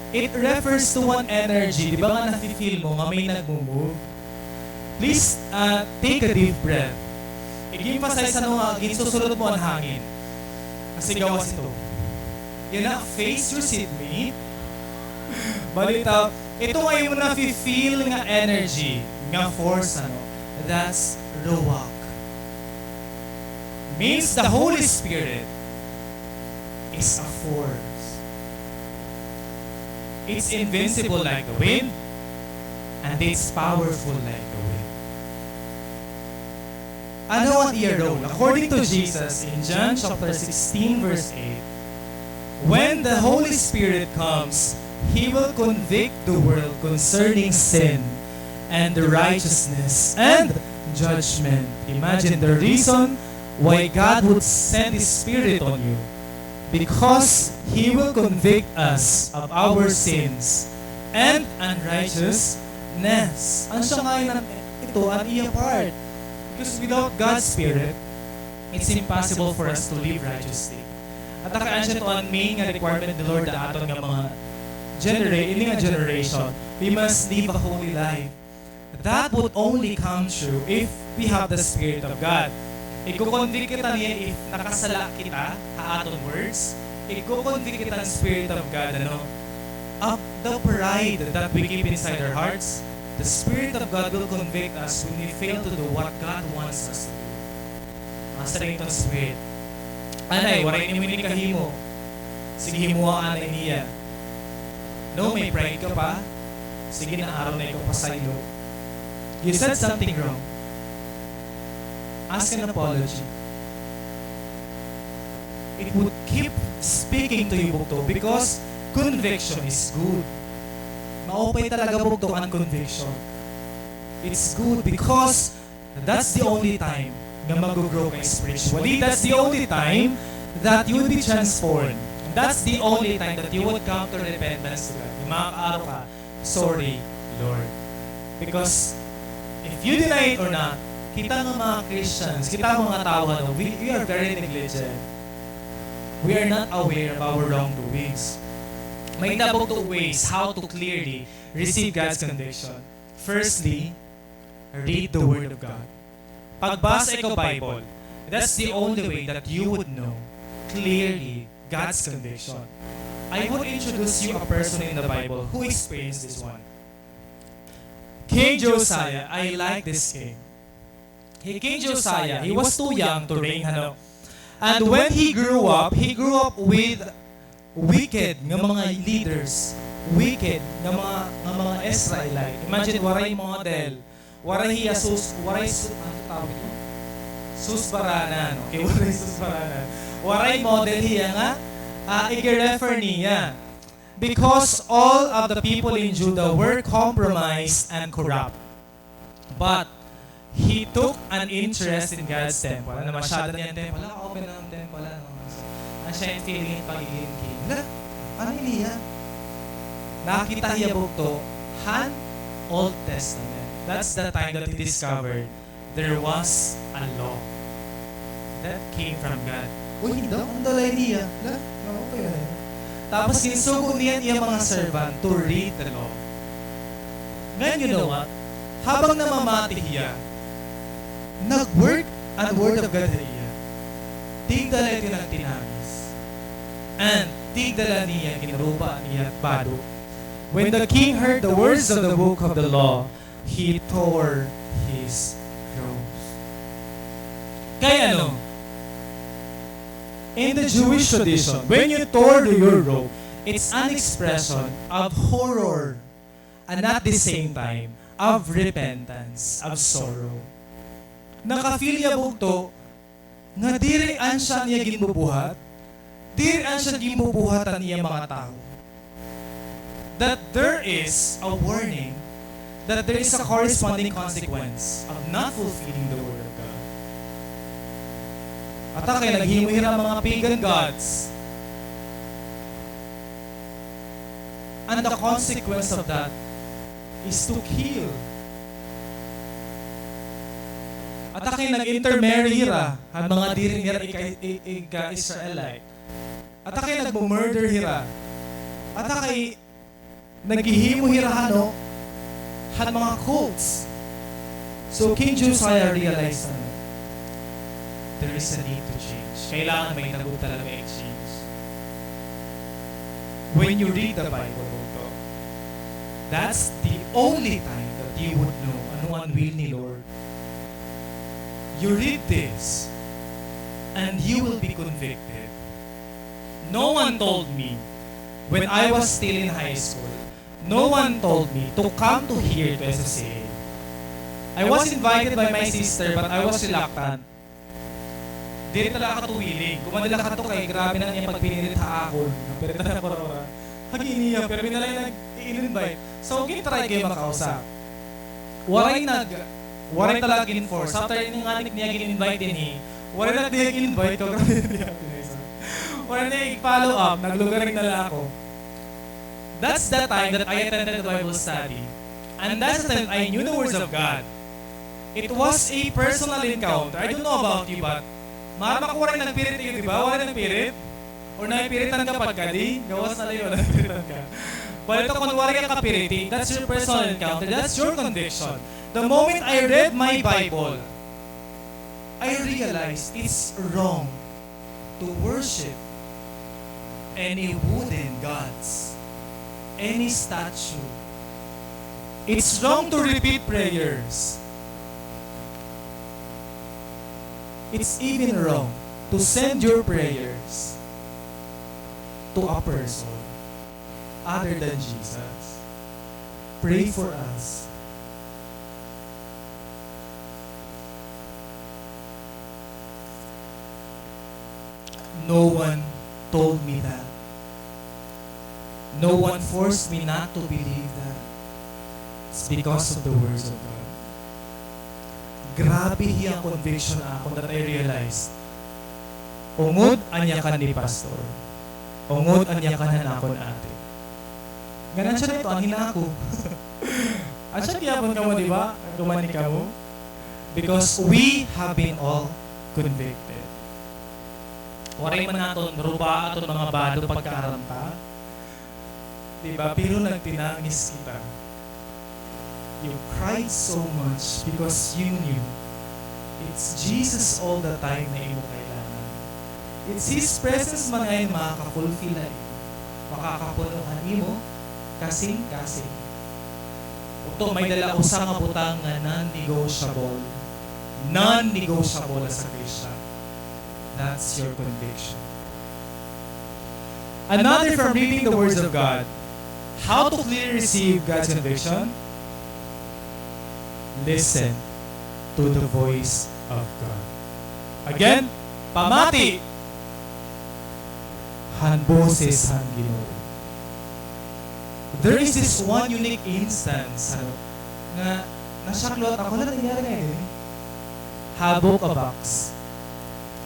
It refers to one energy. Di ba nga nafe-feel mo nga may nag-move? Please take a deep breath. I-emphasize ano nga, ginsusulot mo ang hangin. Kasi gawas ito. Yan na, face your seatmate. Balitaw, ito nga yung nafe-feel nga energy, nga force, ano? That's Ruach. Means the Holy Spirit is a force. It's invincible like the wind, and it's powerful like the wind. Ano ang iya role? According to Jesus in John chapter 16 verse 8, when the Holy Spirit comes, He will convict the world concerning sin and the righteousness and judgment. Imagine the reason why God would send His Spirit on you. Because He will convict us of our sins and unrighteousness. Ano siya ngayon ito? Ang iya part. Because without God's Spirit, it's impossible for us to live righteously. At nakaan siya ito ang main requirement ng Lord na aton ng mga generation. We must live a holy life. That would only come true if we have the Spirit of God. Iko-convict kita niya if nakasala kita, haaton words. Iko-convict kita ng Spirit of God, ano? Of the pride that we keep inside our hearts, the Spirit of God will convict us when we fail to do what God wants us to do. Master itong Spirit. Anay, waray ni mo ni kahimo. Sige, himuhaan na niya. No, may pride ka pa. Sige na araw na ikaw pa sa ilo. You said something wrong. Ask an apology. It would keep speaking to you, Bugto, because conviction is good. Maupay talaga, Bugto, ang conviction. It's good because that's the only time na mag-grow ka spiritually. That's the only time that you will be transformed. That's the only time that you would come to repentance to God. Yung makakaaraw ka, sorry, Lord. Because if you deny it or not, kita ng mga Christians, kita ng mga tao, we are very negligent. We are not aware of our wrongdoings. May double two ways how to clearly receive God's conviction. Firstly, read the Word of God. Pagbasa ikaw Bible, That's the only way that you would know clearly God's conviction. I would introduce you a person in the Bible who experienced this one. King Josiah. I like this king. King Josiah, he was too young to reign, and when he grew up with wicked nga mga leaders, wicked nga mga Israelite. Imagine, waray model, waray tawag ito? Susbaranan. Okay, waray susbaranan. Waray model hiya nga, i-refer niya. Because all of the people in Judah were compromised and corrupt. But he took an interest in God's temple. Ano, masyado niyan temple. Open na ang temple. Ang siya yung feeling pagiging king. Ano niya? Nakita niya bukto, Old Testament. That's the time that he discovered there was a law that came from God. Uy, hindi. Ang dalay niya. Okay na yun. Tapos sinsugo niya mga servant to read the law. Ngayon, you know what? Habang namamati hiya, nag-work ang word of God hiya. Tigdala ito ng tinangis. And tigdala niya, ginarupa niya, bado. When the king heard the words of the book of the law, he tore his robes. Kaya ano? In the Jewish tradition, when you tore your robe, it's an expression of horror and at the same time, of repentance, of sorrow. Nakafeel niya bugto, nga dirian siya niya ginbubuhat, dirian siya ginbubuhatan niya mga tao. That there is a warning, that there is a corresponding consequence of not fulfilling the word of God. At kaya naghimuhira mga pagan gods. And the consequence of that is to kill. At kaya nag-intermarry hira ang mga diring hira ika-Israelite. At kaya nag-murder hira. At kaya naghihimuhira han mga cults. So King Josiah realized na there is a need to change. Kailangan may nagot talaga exchange. When you read the Bible, that's the only time that you would know ano ang will ni Lord. You read this, and you will be convicted. No one told me, when I was still in high school, no one told me to come to here to SSA. I was invited by my sister, but I was reluctant. Dili talaga katuwiling. Kumadala ka to kay grabe na niya pag pinilit ako. Pero talaga ko hagi niya, pero minalay nag-i-invite. So, try kayo makausap. Waray talaga in-force. After yung anik niya gin-invite din waray na niya gin-invite ko. Waray na i-follow up. Naglugaring nala ako. That's the time that I attended the Bible study. And that's the time I knew the words of God. It was a personal encounter. I don't know about you, but marama ko waray nagpirit yun, di ba? Waray nagpirit? Or naipiritan ka pagkadi? Gawas na lang yun, nagpiritan ka. But ito, kung waray ka kapiriti, that's your personal encounter. That's your conviction. The moment I read my Bible, I realized it's wrong to worship any wooden gods, any statue. It's wrong to repeat prayers. It's even wrong to send your prayers to a person other than Jesus. Pray for us. No one told me that. No one forced me not to believe that. It's because of the words of God. Grabe hiyang conviction ako that I realized. Ungod anya kan ni pastor. Ungod anya kan na ako na ate. Ganan siya nito, ang hina ako. At siya kiyapon ka mo, di ba? Kumani ka mo. Because we have been all convicted. Waray man naton, ruba aton mga bado pagkaaranta. Di ba? Pero nagtinangis kita. You cried so much because you knew It's Jesus all the time na imo kailangan. It's His presence man ngayon makaka-fulfill na imo. Makakapunuhan imo kasing-kasing. Ito may dala usa nga butang nga non-negotiable. Non-negotiable as a Christian. That's your conviction. Another from reading the words of God. How to clearly receive God's conviction? Listen to the voice of God. Again, pamati. Han boses han Ginoo. There is this one unique instance nga nasaklot ako na nangyari ngayon. Habok a box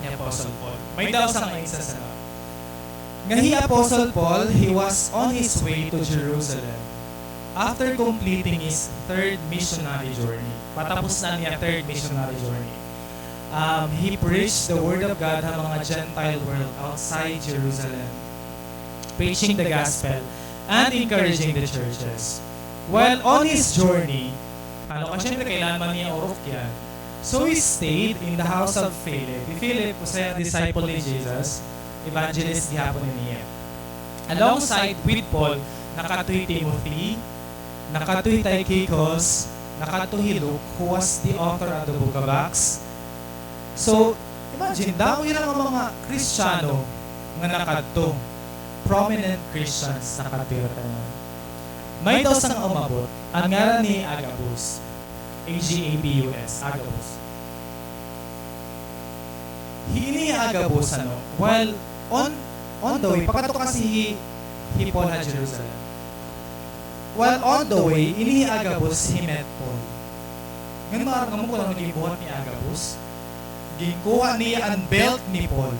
ni Apostle Paul. May daw sang instance na. Nga Apostle Paul, he was on his way to Jerusalem after completing his third missionary journey. Patapos na niya third missionary journey. He preached the word of God sa mga Gentile world outside Jerusalem, preaching the gospel and encouraging the churches. While on his journey, siyempre kailangan man niya orok yan. So he stayed in the house of Philip. Philip was a disciple ni Jesus, evangelist gihapon niya. Alongside with Paul, nakatuhi Timothy, nakatuhi Tychicus, nakatuhi Luke, who was the author of the book of Acts. So, imagine, dami lang ang mga Kristiyano nga nakadto. Prominent Christians nakatira. May daw sang umabot, ang ngalan ni Agabus. Agabus, Agabus. Hini Agabus, while on the way, pagkato kasi he Paul at Jerusalem. While on the way, ini Agabus, he met Paul. Ngayon marang mo ko lang nag-ibuhat ni Agabus. Ginkuha niya ang belt ni Paul.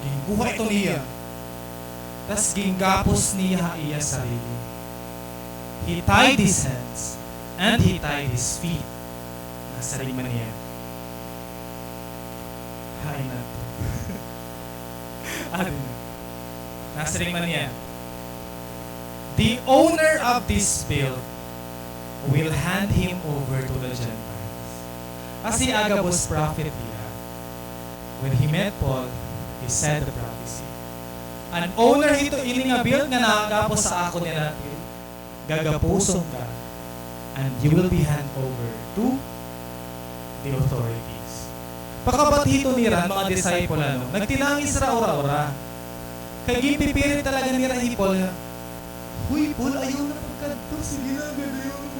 Ginkuha ito niya. Tapos ginggapos niya iya sarili. He tied his hands and he tied his feet. Nasa rin man niya. Hay na ito. Nasa rin man niya. The owner of this belt will hand him over to the Gentiles. Kasi Agabus prophet niya, when he met Paul, he said the prophecy. An owner ito ini nga build nga nakagapos sa ako niya natin, gagapuson ka, and you will be hand over to the authorities. Pagkabat hito nila, mga disciple, nagtilangis ra ora-ora. Kaya gipipirit talaga nila ni Paul, huy, Paul, ayaw na pagkanto, sige na, gano'n.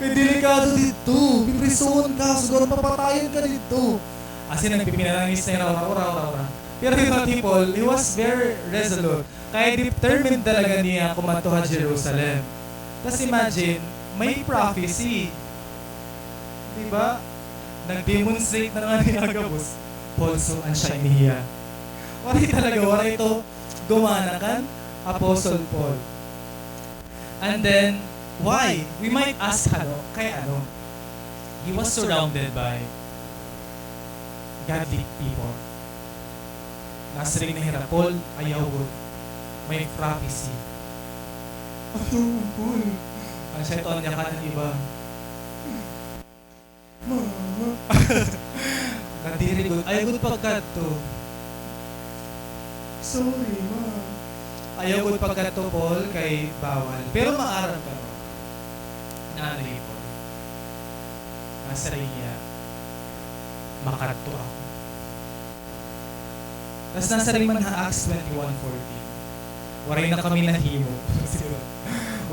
Kaya delikado dito, piprison ka, siguro papatayan ka dito. As in, nagpipinalangis na yun, ora-ora. Pero si Paul, he was very resolute. Kaya determined talaga niya kumanto sa Jerusalem. Tapos imagine, may prophecy. Diba? Nag-demonstrate na nga ni Agabus. Paul, so, an siya inihiya. Wala talaga, wala ito gumanakan, Apostle Paul. And then, why? We might ask, kaya he was surrounded by godly people. Nasa ring na hirap, Paul, ayaw ko. May prophecy. Paul? Ang seton niya ka ng iba. Mama. Nadiri ko. Ayaw ko pagkat to. Sorry, ma. Ayaw ko pagkat to, Paul, kay bawal. Pero maaram ka. Nanay, Paul. Nasa ring niya. Makato ako. Tapos nasa rin man Acts 21:14. Waray na kami nahimo.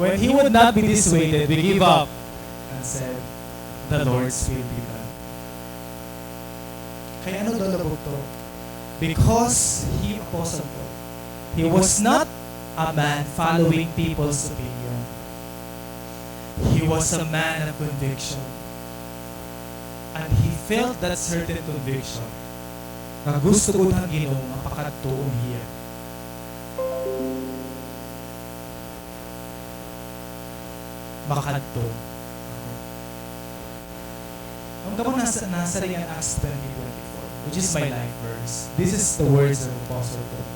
When he would not be dissuaded, we give up and said, the Lord's will be done. Kaya ano dalabog to? Because he, Apostle Paul, he was not a man following people's opinion. He was a man of conviction. And he felt that certain conviction na gusto ko ng Ginoo mapakadtuon hiya. Makadto. Ang gabang nasa rin ang Acts 20:24, which is my life verse. This is the words of Apostle Paul.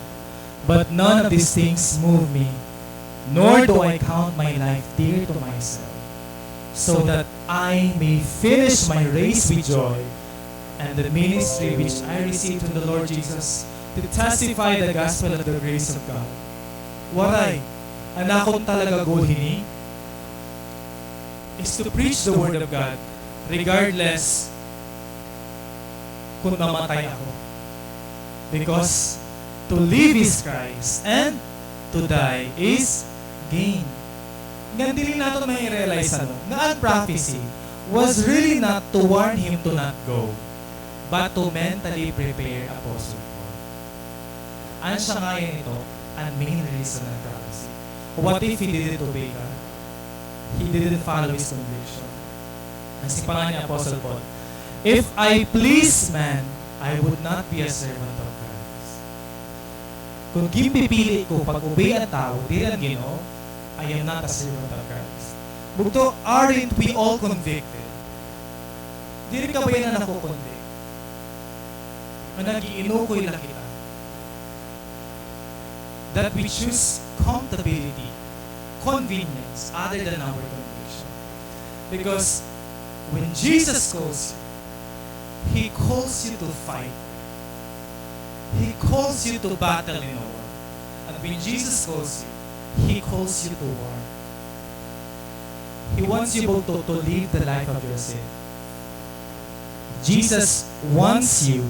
But none of these things move me, nor do I count my life dear to myself, so that I may finish my race with joy and the ministry which I received from the Lord Jesus to testify the gospel of the grace of God. Waray, anakon talaga goal hini is to preach the word of God regardless kung mamatay ako. Because to live is Christ and to die is gain. Ganti rin natin may realize nga ang prophecy was really not to warn him to not go, but to mentally prepare Apostle Paul. Ano siya ngayon ito? Ang main reason ng prophecy. What if he didn't obey God? He didn't follow his conviction. Ang sipangan ni Apostle Paul, if I please man, I would not be a servant of Christ. Kung gimpipili ko pag-obey ang tao, di lang Ginoo, I am not a servant of Christ. Bugto, aren't we all convicted? Di rin ka ba yan na nakukonvict? Ang nag-iinukoy lang kita. That we choose comfortability, convenience, other than our conviction. Because when Jesus calls you, He calls you to fight. He calls you to battle in a war. And when Jesus calls you, He calls you to war. He wants you both to live the life of your sin. Jesus wants you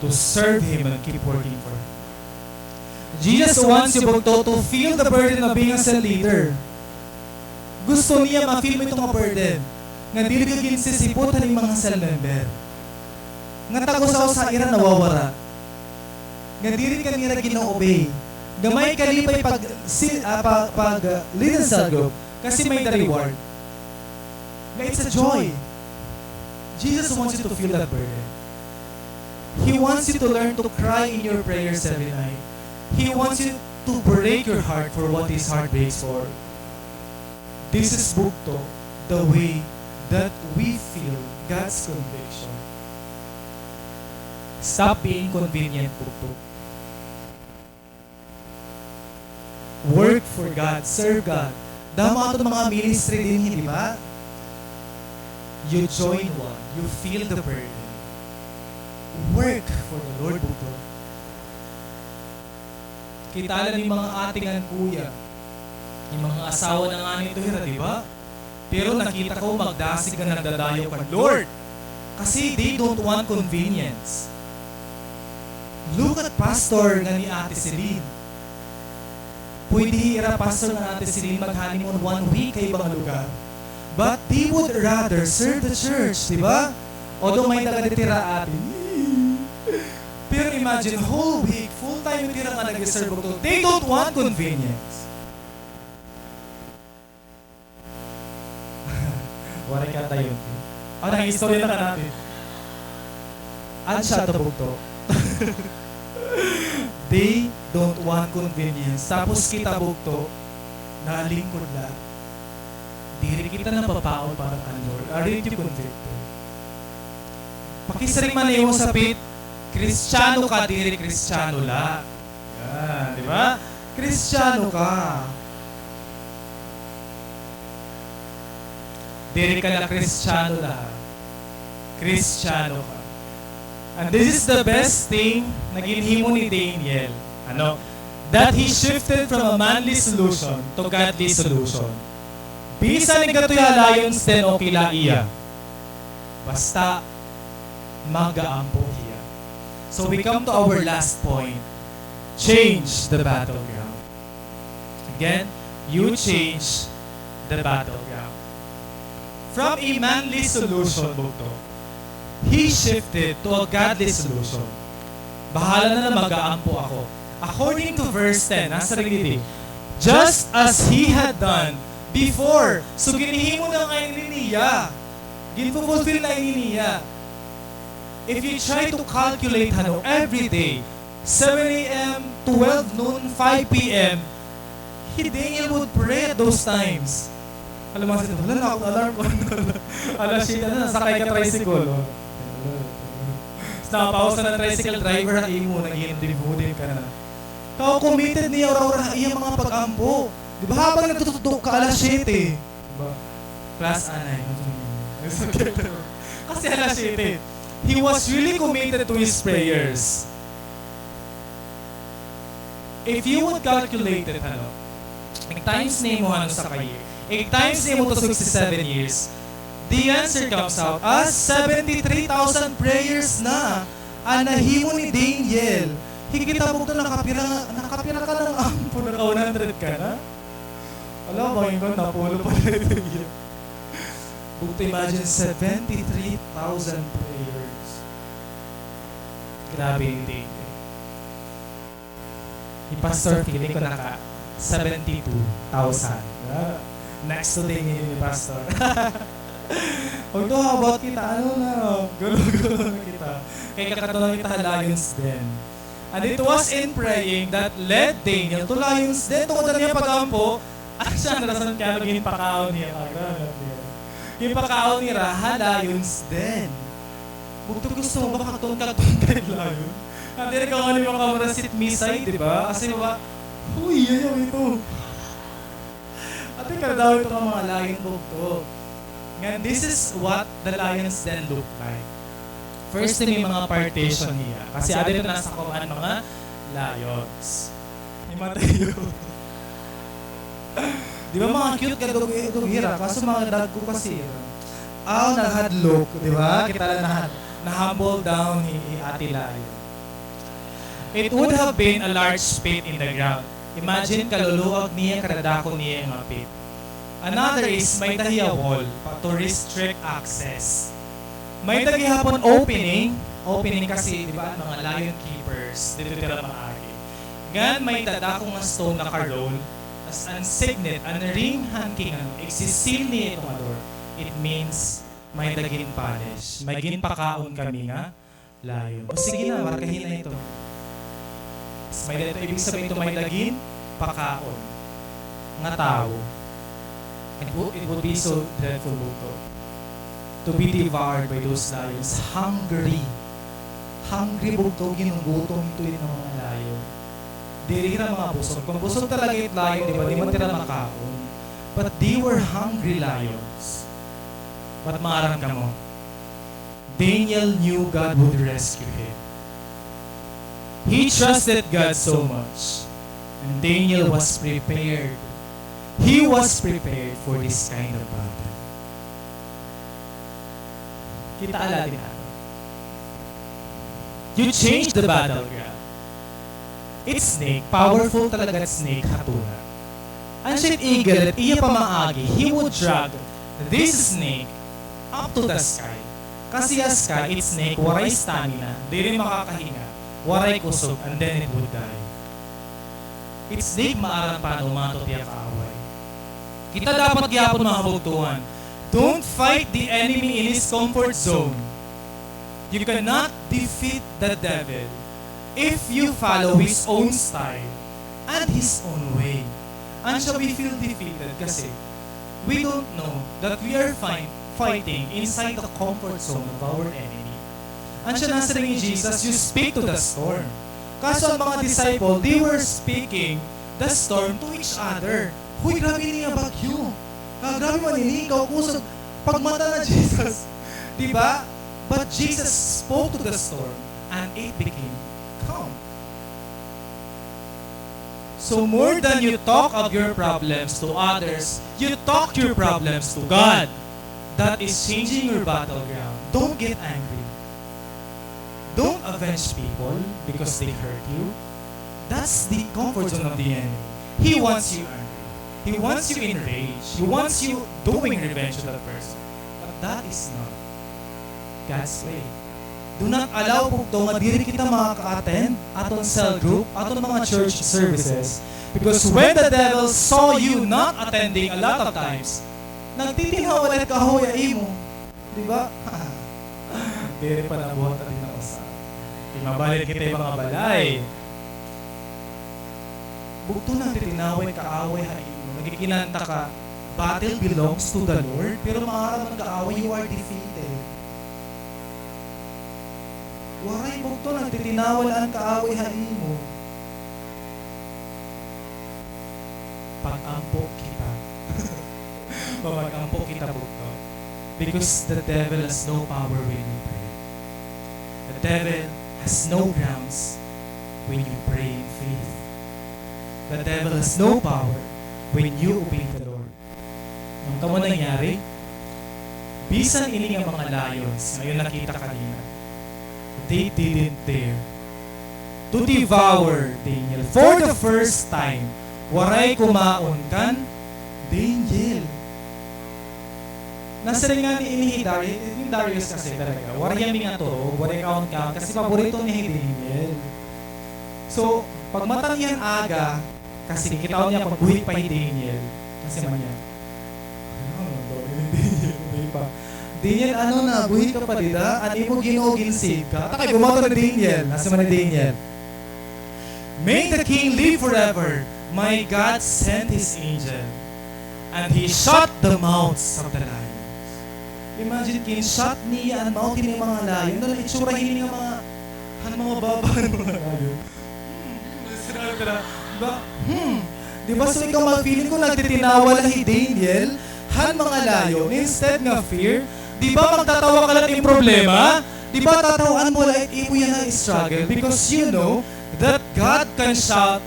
to serve Him and keep working for Him. Jesus wants you both to feel the burden of being a cell leader. Gusto niya ma-feel mo itong burden. Nga dili ka ginsisiputan ng mga cell member. Nga tagusaw sa ira nawawara. Nga dili ka nila gina-obey. Gamay kalipay pag lead in cell group kasi may the reward. Nga it's a joy. Jesus wants you to feel that burden. He wants you to learn to cry in your prayers every night. He wants you to break your heart for what His heart breaks for. This is bukto, the way that we feel God's conviction. Stop being convenient, bukto. Work for God, serve God. Dama ito mga ministry din, di ba? You join one, you feel the burden. Work for the Lord, bukto. Kita lang yung mga ating kuya, yung mga asawa ng nito hira, di ba? Pero nakita ko magdasig na nagdadayo ka, Lord, kasi they don't want convenience. Look at pastor nga ni Ate Celine. Pwede hira pastor nga Ate Celine mag-honeymoon 1 week kay ibang lugar. But they would rather serve the church, di ba? Although may nagaditira atin. Pero imagine, whole week, full-time yung tira nga nag-serve ko. They don't want convenience. Waray ka tayo. Nang-istorya na ka natin. Ansya ito bugto. They don't want convenience. Tapos kita bugto, nalingkod lang. Diri kita na papaon para ka, Lord. Aren't you convicted? Pakisaring man yung sapit, Kristiyano ka, diri Kristiyano la. Yan, di ba? Kristiyano ka. Diri ka na Kristiyano la. Kristiyano ka. And this is the best thing na ginhimo ni Daniel. That he shifted from a manly solution to godly solution. Bisa ni katuya lions ten o kila iya. Basta mag-aampo iya. So we come to our last point. Change the battleground. Again, you change the battleground. From a manly solution, bukto, he shifted to a godly solution. Bahala na mag-aampo ako. According to verse 10, nasa rin just as he had done before. So ginihimo na ngayon niya. Ginfulfill na niya. If you try to calculate every day, 7 a.m., 12 noon, 5 p.m., Daniel would pray at those times. Alam mo, wala na akong alarm ko. Alas siya na, nasakay ka tricycle. Napausa na tricycle driver na imo, nag-i-indim ka na. Kao committed niya ora iyang mga pag-ampo. Di ba habang nagtututok ka alas 7? Diba? Class anay. Kasi alas 7. He was really committed to his prayers. If you would calculate it, times name mo sa year, times name mo to 67 years, the answer comes out as 73,000 prayers na ang nahimo ni Daniel. Higita mo ito, nakapira ka ng ampo, naka 100 ka na. Alam mo, yung napulo pa rin yun. Book to imagine 73,000 prayers. Grabe yung Daniel. Yung Pastor, feeling ko naka 72,000. Next to Daniel yung Pastor. Huwag to, how about kita? Gulo-gulo na kita. Kaya kakatulong kita Lions Den. And it was in praying that led Daniel to Lions Den. Tungkol na niya pag-ampo, at siya narasan kaya naging pakaon niya. Yung pakaon ni Raha, Lions Den. Bukto gusto mo ba katong kay Lion? Hindi rin ka yung mga kamarasit misay, di ba? Kasi ba, huy, yan ito. At yung daw ito mga Lion bukto. Ngayon, this is what the Lions Den look like. First, may mga partition niya. Kasi dito nasa kuhan mga lions. Yung mga tayo. Di ba mga cute ka dugira? Kaso mga dag ko kasi. Naghadlock, di ba? Kita lang na-humble down ni Ate Lion. It would have been a large pit in the ground. Imagine kaluluwag niya, kadadako niya yung mga pit. Another is may tahiya wall to restrict access. May tagihapon opening kasi, di ba, mga lion keepers, dito tira maagi. Gan may tadakong nga stone na karol, as an signet, an ring hangking, exist-seal niya itong ador. It means, may daging punish. May ginpakaon kami nga, lion. O sige na, markahin na ito. May dito, ibig sabihin ito, may daging pakaon. Nga tao. It would be so dreadful to be devoured by those lions. Hungry bugto, ginugutom ito yung mga lion. Diri na mga busog. Kung busog talaga yung lion, di ba? Di man tira makaon. But they were hungry lions. But maarang ka mo, Daniel knew God would rescue him. He trusted God so much. And Daniel was prepared. He was prepared for this kind of battle. Kita alatin natin. You change the battleground. It's snake, powerful talaga snake hatuna. Ancient eagle at iya pamaagi, he would drag this snake up to the sky. Kasi ang sky, it's snake, waray stamina, di rin makakahinga, waray kusog, and then it would die. It's snake maaran pa umatot iya kaaway. Kita dapat gyapon mga bugtuan. Don't fight the enemy in his comfort zone. You cannot defeat the devil if you follow his own style and his own way. And shall we feel defeated kasi we don't know that we are fighting inside the comfort zone of our enemy. And siya nasa rin ni Jesus, you speak to the storm. Kaso ang mga disciple, they were speaking the storm to each other. Huy, grabe niya bagyo. Grabe maninigaw, kusog. Pagmata na Jesus. Diba? But Jesus spoke to the storm and it became calm. So more than you talk of your problems to others, you talk your problems to God. That is changing your battleground. Don't get angry. Don't avenge people because they hurt you. That's the comfort zone of the enemy. He wants you angry. He wants you enraged. He wants you doing revenge to that person. But that is not God's way. Do not allow po ito nga diri kita makaka-attend aton cell group, aton mga church services. Because when the devil saw you not attending a lot of times, nagtitinaw ulit kahoy mo. Diba? Diri pa nabuhat rin ako sa imabalit kita yung mga balay. Bukto nang titinaway kaaway haimo. Nagkikinanta ka, battle belongs to the Lord, pero maaaring mag-aaway, you are defeated. Waray bukto nang titinawalaan kaaway haimo. Pag-ampo kita. Pag-ampo kita bukto. Because the devil has no power when you pray. The devil has no grounds when you pray in faith. The devil has no power when you obey the Lord. Ang kamo nangyari, bisan ini nga mga lions, ngayon nakita kanina, they didn't dare to devour Daniel. For the first time, waray kumaon kan Daniel. Nasa rin nga ni Darius kasi talaga, waray yamin nga to, waray kaon-kaon, kasi paborito ni Daniel. So, pag matang yan aga, kasi kitaon niya pagbuhit pa ni Daniel, kasi man niya, Daniel, ano na, buhit ka pa dita, at imo ginogin save ka. Takay, bumato na Daniel, nasa man ni Daniel. May the king live forever. My God sent his angel, and he shut the mouths of the lions. Imagine, kin shut niya ang mouth ni mga lion. Doon, itsurahin niya mga baba ng mga lion. Diba? Diba, so ikaw mag-feeling ko nagtitinawa lang si Daniel, han mga lion, instead nga fear, diba magtatawa ka lang yung problema? Diba tatawaan mo lang imo yan ang struggle? Because you know that God can shut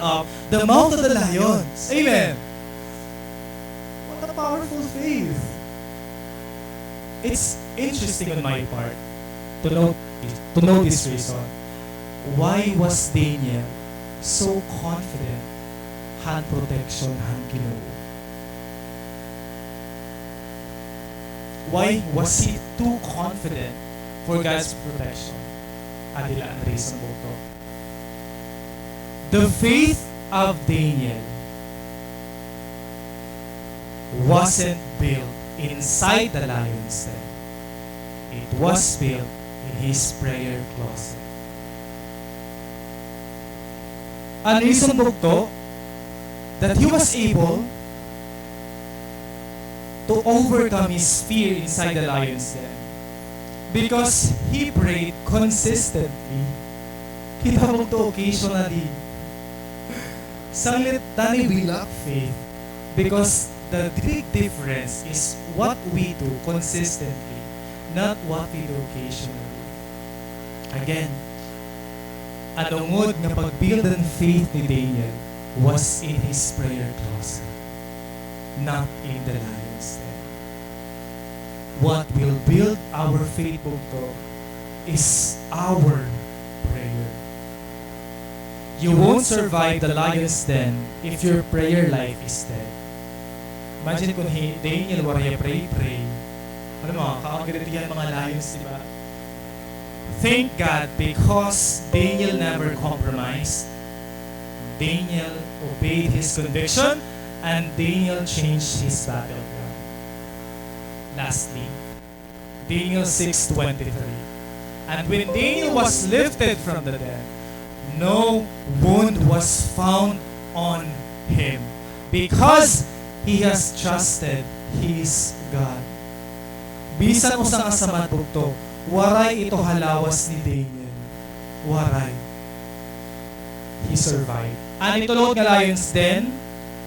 up the mouth of the lions. Amen. What a powerful faith. It's interesting on my part to know this reason. Why was Daniel so confident hand protection hand Ginoo? Why was he too confident for God's protection? Adila ang reason po to. The faith of Daniel wasn't built inside the lion's den. It was built in his prayer closet. Ang reason po to, that he was able to overcome his fear inside the lion's den because he prayed consistently. Kita mo to occasionally. Sanglit tani we lack faith because the big difference is what we do consistently, not what we do occasionally. Again, anungod nga pag-build ng faith ni Daniel was in his prayer closet, not in the lion's den. What will build our faith to is our prayer. You won't survive the lion's den if your prayer life is dead. Imagine kung Daniel Waray-Waray pray. Ano mo, kaagiritihan mga lions, di ba? Thank God because Daniel never compromised. Daniel obeyed his conviction and Daniel changed his battleground. Lastly, Daniel 6:23. And when Daniel was lifted from the dead, no wound was found on him because he has trusted his God. Bisan mo sa kasamad bugto, waray ito halawas ni Daniel. Waray. He survived. Ang itulog nga lions den,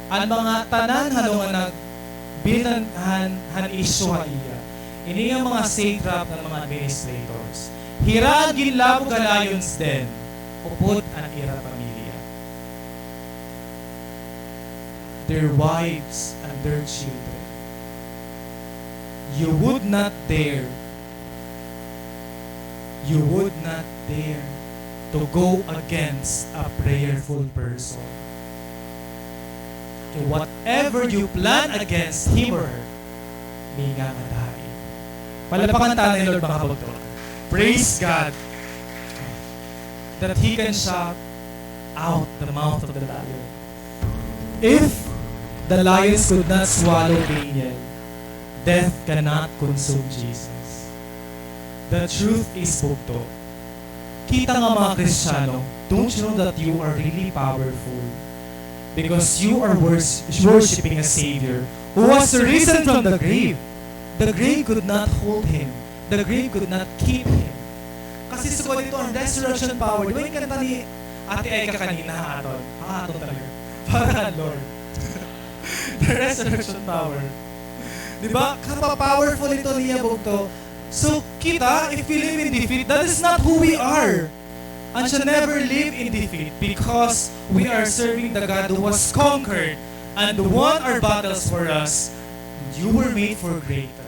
ang mga tanan halong nagbinan han isyo ha iya. Ini ang mga satrap ng mga administrators. Hiraan ginlabo ka lions den, upod ang ira pamilya. Their wives and their children. You would not dare to go against a prayerful person. Okay, whatever you plan against him or her, may nga madahin. Palapakan tayo ni Lord mga kabagto. Praise God that He can shut out the mouth of the lion. If the lions could not swallow Daniel, death cannot consume Jesus. The truth is bugto. Kita nga mga Kristiyano, don't you know that you are really powerful? Because you are worshiping a Savior who was risen from the grave. The grave could not hold Him. The grave could not keep Him. Kasi sugod ito ang resurrection power. Di ba yung kanta ni Ate Eka kanina, aton talaga. Para Lord. The resurrection power. Di ba? Kapa-powerful ito niya bugto. So kita, if we live in defeat, that is not who we are. And shall never live in defeat because we are serving the God who was conquered and won our battles for us. You were made for greater.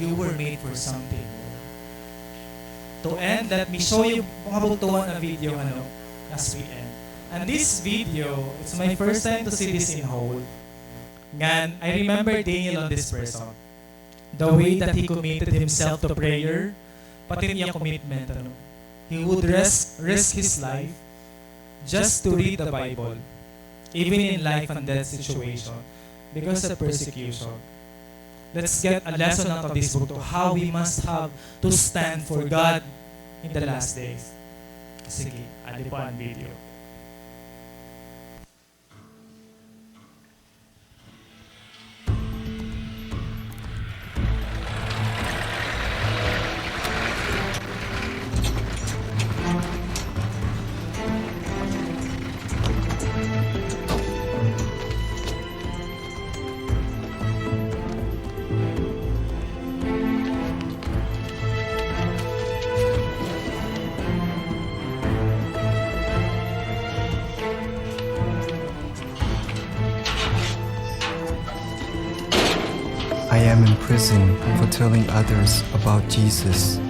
You were made for something more. To end, let me show you mga bugtuan na video as we end. And this video, it's my first time to see this in whole. And I remember Daniel on this person. The way that he committed himself to prayer, pati niya commitment. He would risk his life just to read the Bible, even in life and death situation, because of persecution. Let's get a lesson out of this book to how we must have to stand for God in the last days. Sige, adi po ang video. I am in prison for telling others about Jesus.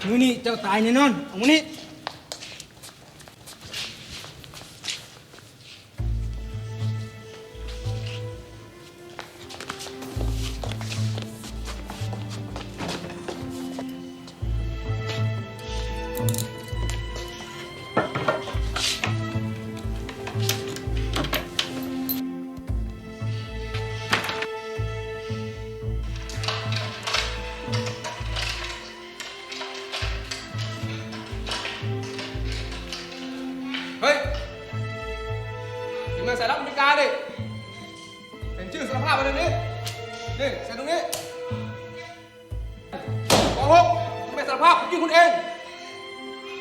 Muni, cháu tài này non, ông Muni. Hey! มาใส่รับอเมริกาดิเป็นชื่อสารภาพอะไรนี้นี่ใส่ตรงนี้โกหกไม่สารภาพยิงคุณเอง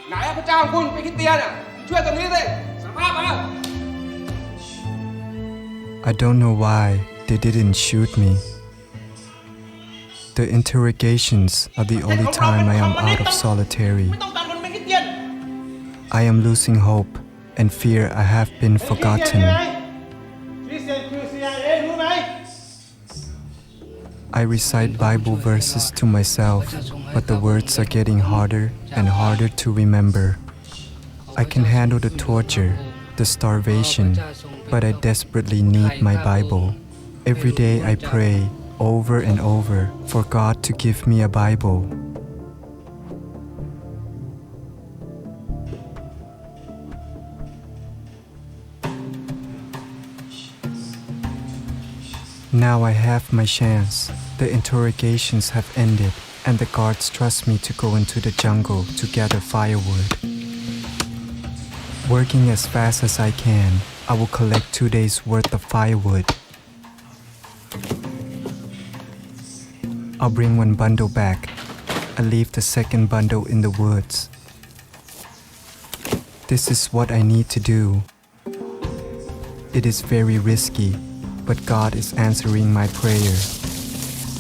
ไหนพระเจ้าของคุณเป็นคริสเตียนอ่ะช่วยตรงนี้สิสารภาพมา I don't know why they didn't shoot me. The interrogations are the only time I am out of solitary. ไม่ต้องตามคนเป็นคริสเตียน I am losing hope and fear I have been forgotten. คริสเตียนคือ CIA รู้ไหม I recite Bible verses to myself, but the words are getting harder and harder to remember. I can handle the torture, the starvation, but I desperately need my Bible. Every day I pray over and over for God to give me a Bible. Now I have my chance. The interrogations have ended, and the guards trust me to go into the jungle to gather firewood. Working as fast as I can, I will collect 2 days' worth of firewood. I'll bring one bundle back. I leave the second bundle in the woods. This is what I need to do. It is very risky, but God is answering my prayer.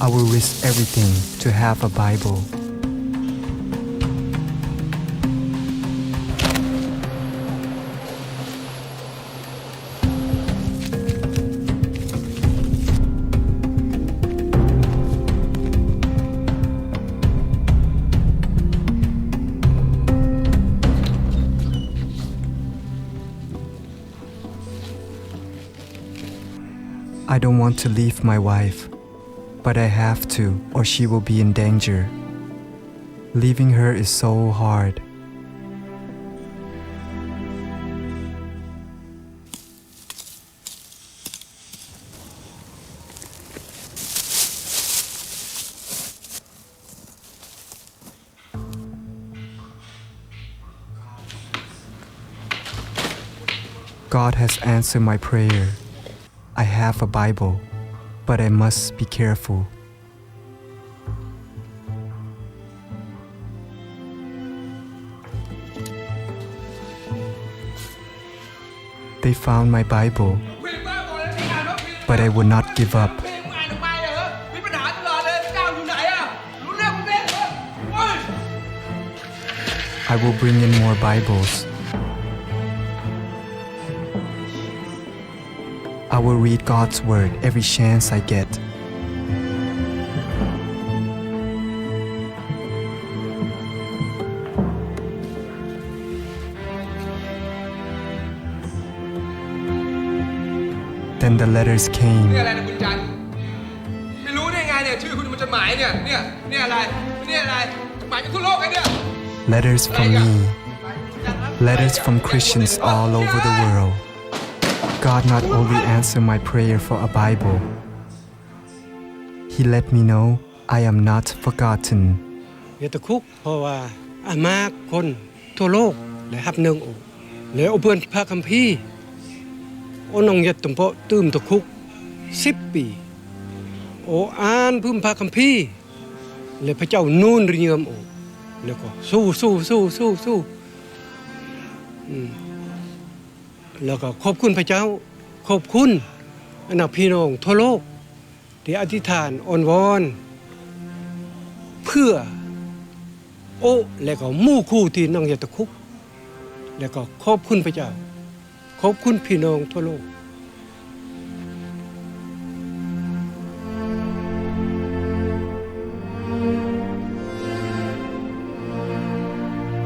I will risk everything to have a Bible. I don't want to leave my wife, but I have to, or she will be in danger. Leaving her is so hard. God has answered my prayer. I have a Bible, but I must be careful. They found my Bible. but I would not give up. เพลงมึงอ่านทำไมเหรอมีปัญหาตลอดเลยพระเจ้าอยู่ไหนอ่ะรู้เรื่องมึงเนี่ยเหรอโอ้ย I will bring in more Bibles. I will read God's Word every chance I get. Then the letters นี่ came. อะไรนะคุณจันทร์ไม่รู้ได้ไงเนี่ยชื่อคุณมันจดหมายเนี่ยอะไรเนี่ยอะไรจดหมายจากทั่วโลกไอ้เนี่ย Letters from me. Letters from Christians all over the world. God not only answered my prayer for a Bible, He let me know I am not forgotten. อย่าตะคุกเพราะว่าอามาคนทั่วโลกและฮับเนืองโอและเอาเพื่อนพระคัมภีร์โอ้น้องยัดตุ่มเพาะตื้มตะคุก10 ปีโอ้อ่านพึ่มพระคัมภีร์และพระเจ้านูนริเยิมโอแล้วก็สู้แล้วก็ขอบคุณพระเจ้าขอบคุณอนาพี่น้องทั่วโลกที่อธิษฐานอ้อนวอนเพื่อโอ้และก็หมู่คู่ที่น้องอย่าตะคุกและก็ขอบคุณพระเจ้าขอบคุณพี่น้องทั่วโลก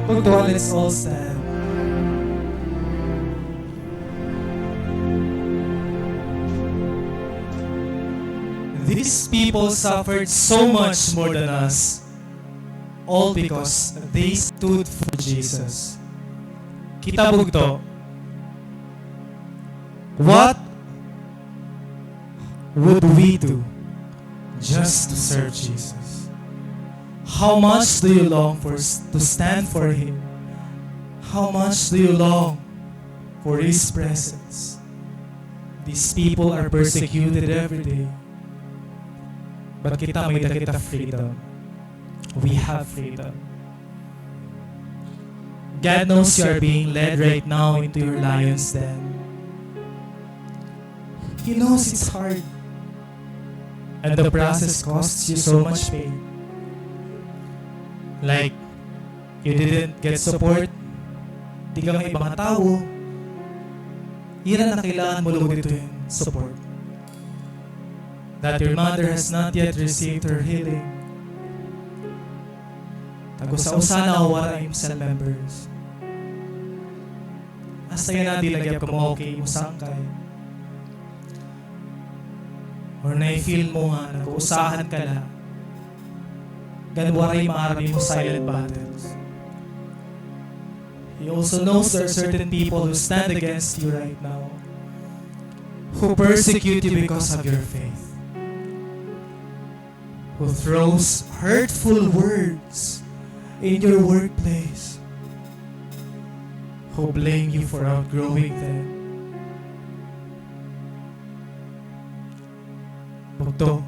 Pagtuan, let's all stand. These people suffered so much more than us, all because they stood for Jesus. Kita bugto. What would we do just to serve Jesus? How much do you long to stand for Him? How much do you long for His presence? These people are persecuted every day. But kita may kita freedom. We have freedom. God knows you are being led right now into your lion's den. He knows it's hard. And the process costs you so much pain. Like, you didn't get support, di ka may ibang tao, yan ang kailangan mo lugutin support. That your mother has not yet received her healing. Tagusa-usa na Waray cell members. Hasta yan na di lagi mo okay mo sangkay. Or na-feel mo nga, nag-uusahan ka na. Waray marami mo silent battles. He also knows there are certain people who stand against you right now, who persecute you because of your faith, who throws hurtful words in your workplace, who blame you for outgrowing them. Bugto,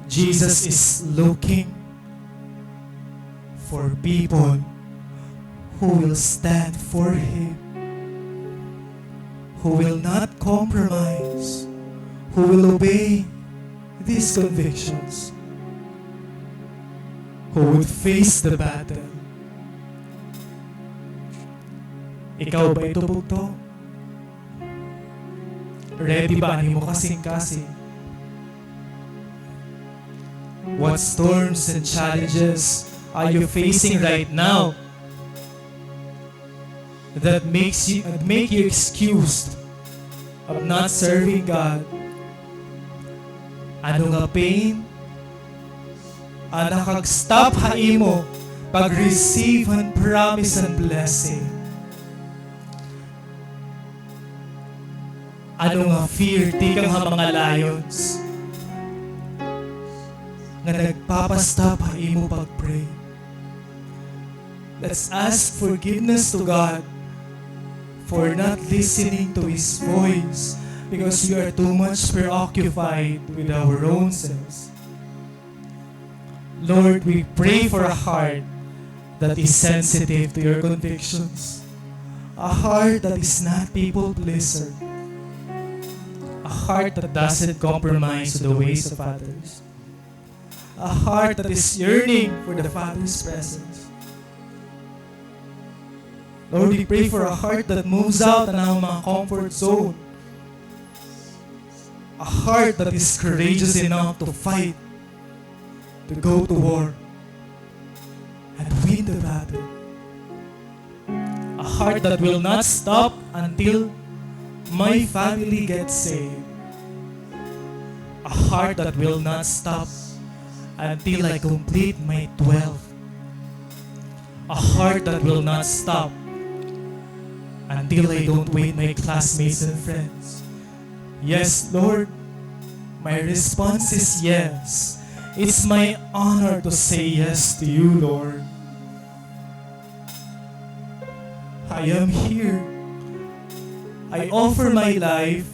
Jesus is looking for people who will stand for Him, who will not compromise, who will obey these convictions, who would face the battle. Ikaw ba ito, Bugto? Ready ba ani mo kasing-kasing? What storms and challenges are you facing right now that make you excused of not serving God? Ano nga pain ang nakag-stop haimo pag-receive ang promise and blessing? Ano nga fear tikang mga lions nga nagpapastop haimo pag-pray? Let's ask forgiveness to God for not listening to His voice because we are too much preoccupied with our own selves. Lord, we pray for a heart that is sensitive to your convictions, a heart that is not people pleaser, a A heart that doesn't compromise to the ways of others. A heart that is yearning for the Father's presence. Lord, we pray for a heart that moves out ng mga comfort zone. A heart that is courageous enough to fight, to go to war, and win the battle. A heart that will not stop until my family gets saved. A heart that will not stop until I complete my 12. A heart that will not stop until I don't wait my classmates and friends. Yes, Lord, my response is yes. It's my honor to say yes to you, Lord. I am here. I offer my life.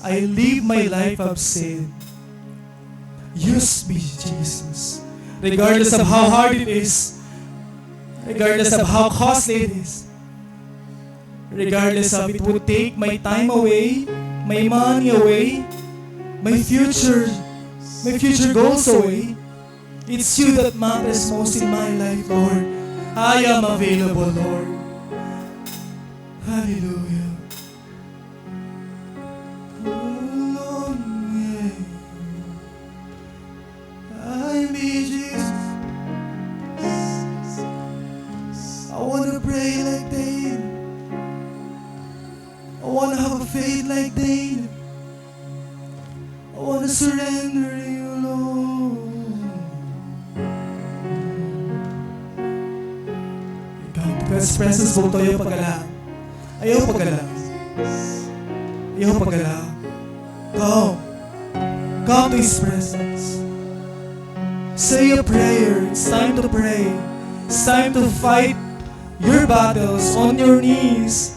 I live my life of sin. Use me, Jesus. Regardless of how hard it is. Regardless of how costly it is. Regardless of it would take my time away, my money away, my future goals away. It's you that matters most in my life, Lord. I am available, Lord. Hallelujah. Oh, yeah. I need Jesus. I want to pray like David. I want to have a faith like David. I want to surrender to you, Lord. Come to God's presence, buong tayo pagala. Ayaw pagala. Ayaw pagala. Come to His presence. Say a prayer. It's time to pray. It's time to fight your battles on your knees.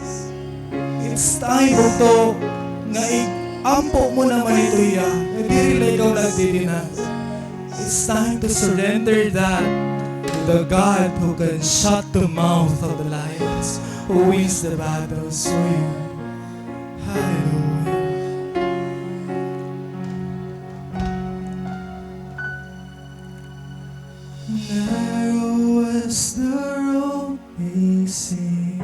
It's time to nga ampo mo naman ito iya. Hindi rin ikaw nagdidinas. It's time to surrender that to the God who can shut the mouth of the lions, who wins the battles for you. Hallelujah. Narrow as the road may seem,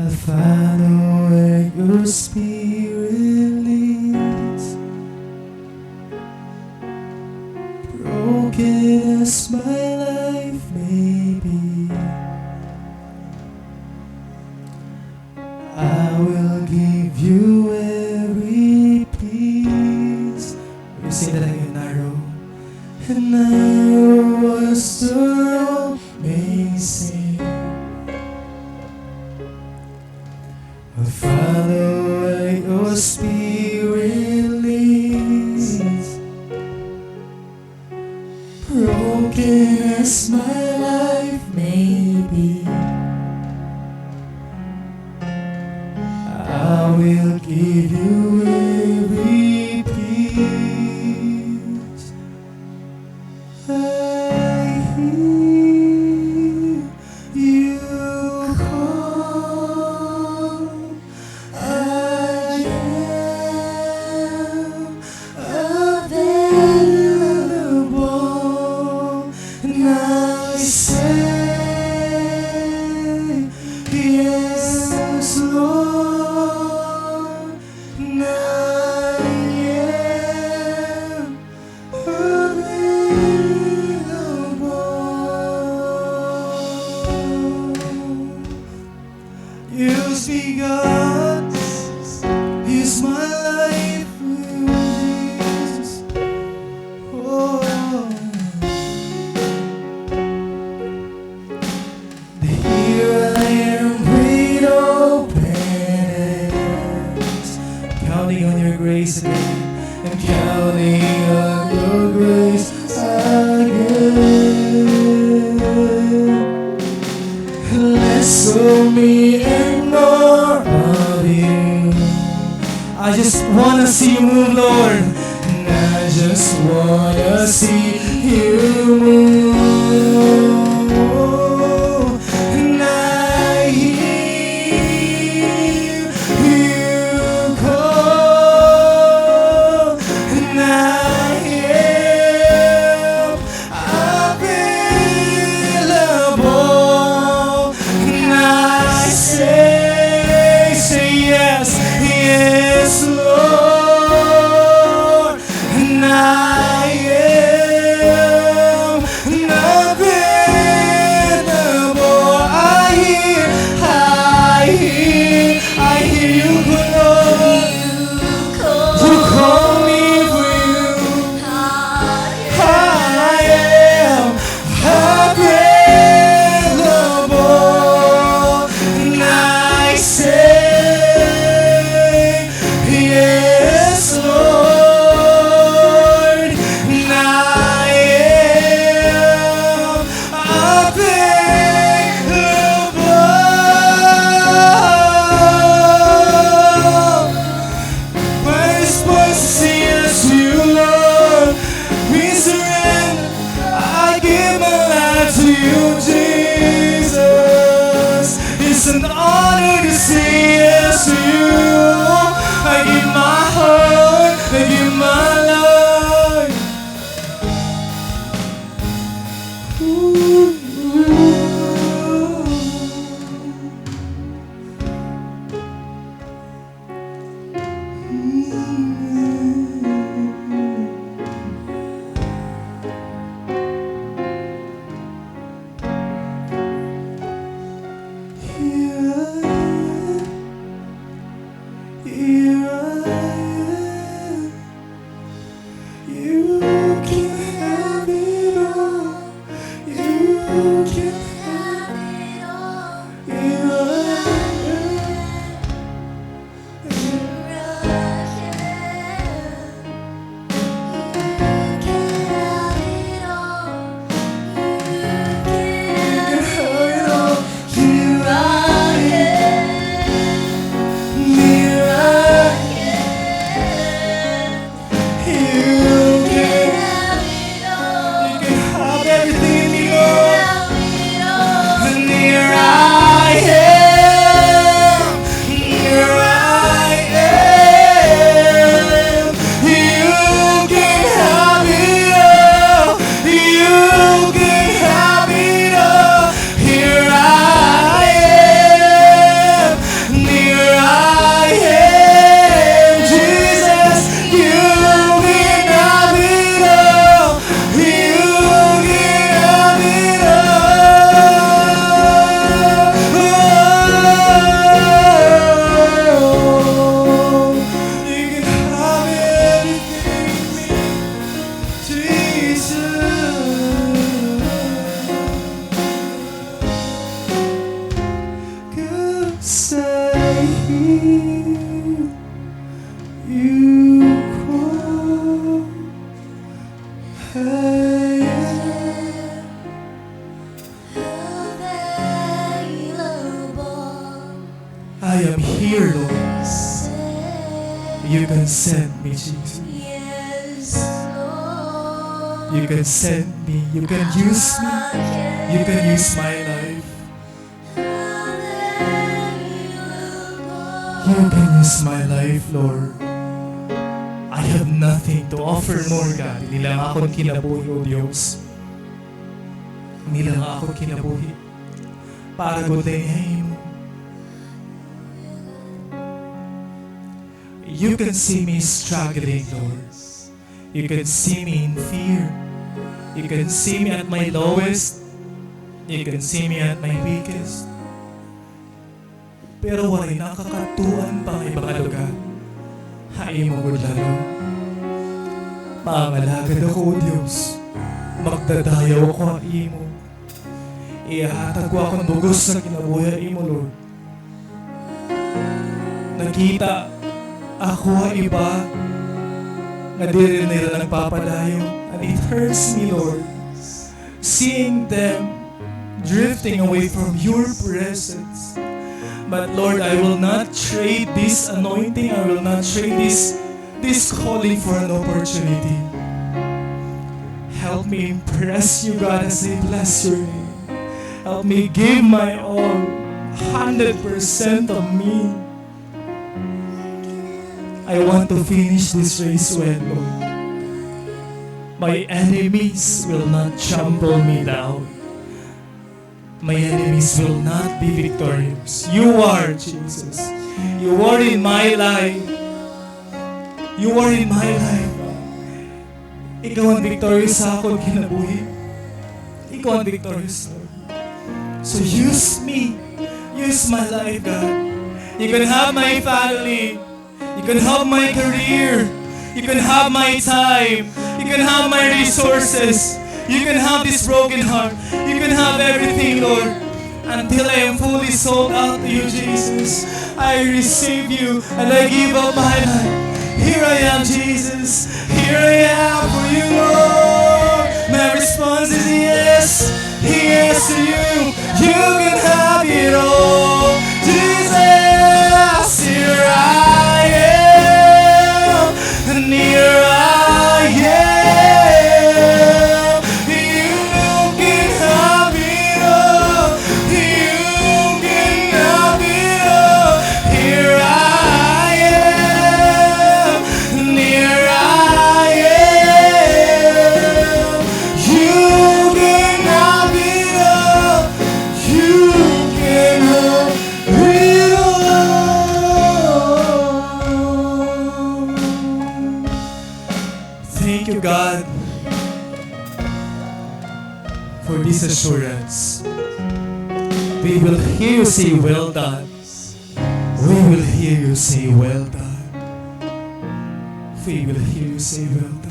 I'll follow where your spirit leads. Broken as my life may be, I will give you every peace. You say that again, narrow. And narrow as the road may seem, I'll follow where your spirit leads. Broken as my life may be, I will give you every peace. I hear you call. I am available, and I say yes, Lord, and I am available. Use me, God. Use my life for you, Jesus. Oh, here I am with open hands, counting on your grace again, and counting on your grace again. Less of me and more of you. I just wanna see you move, Lord. And I just wanna see you move. And I hear you to you. I give my heart, I give my life. Here I am. You can have it all. You can have it all. Here I am. I am here, Lord. You can send me, Jesus. You can send me. You can use me. You can use my life. You can use my life, Lord. I have nothing to offer more, God. Hindi lang ako kinabuhi, O Diyos. Hindi lang ako kinabuhi para godayin mo. You can see me struggling, Lord. You can see me in fear. You can see me at my lowest. You can see me at my weakest. Pero walay nakakatuan pang ibang lugar. Hay mo, Lord, lalo. Pangalagad ako, O Diyos. Magdadayaw ako ang imo. Ihatag ko akong bugos na kinabuhay imo, Lord. Nakita ako ang iba na di rin nila nagpapadayo. And it hurts me, Lord, seeing them drifting away from your presence. But Lord, I will not trade this anointing. I will not trade this calling for an opportunity. Help me impress you, God, as I bless your name. Help me give my all, 100% of me. I want to finish this race well, Lord. My enemies will not trample me down. My enemies will not be victorious. You are, Jesus. You are in my life. You are in my life. Ikaw ang victorious sa akin kinabuhi. Ikaw ang victorious, Lord. So use me. Use my life, God. You can have my family. You can have my career. You can have my time. You can have my resources. You can have this broken heart. You can have everything, Lord. Until I am fully sold out to you, Jesus. I receive you and I give up my life. Here I am, Jesus. Here I am for you, Lord. My response is yes. Yes to you. You can have it all. Jesus, here I am. And here I am. You can have it all. You can have it all. Here I God, for this assurance. We will hear you say, well done. We will hear you say, well done. We will hear you say, well done.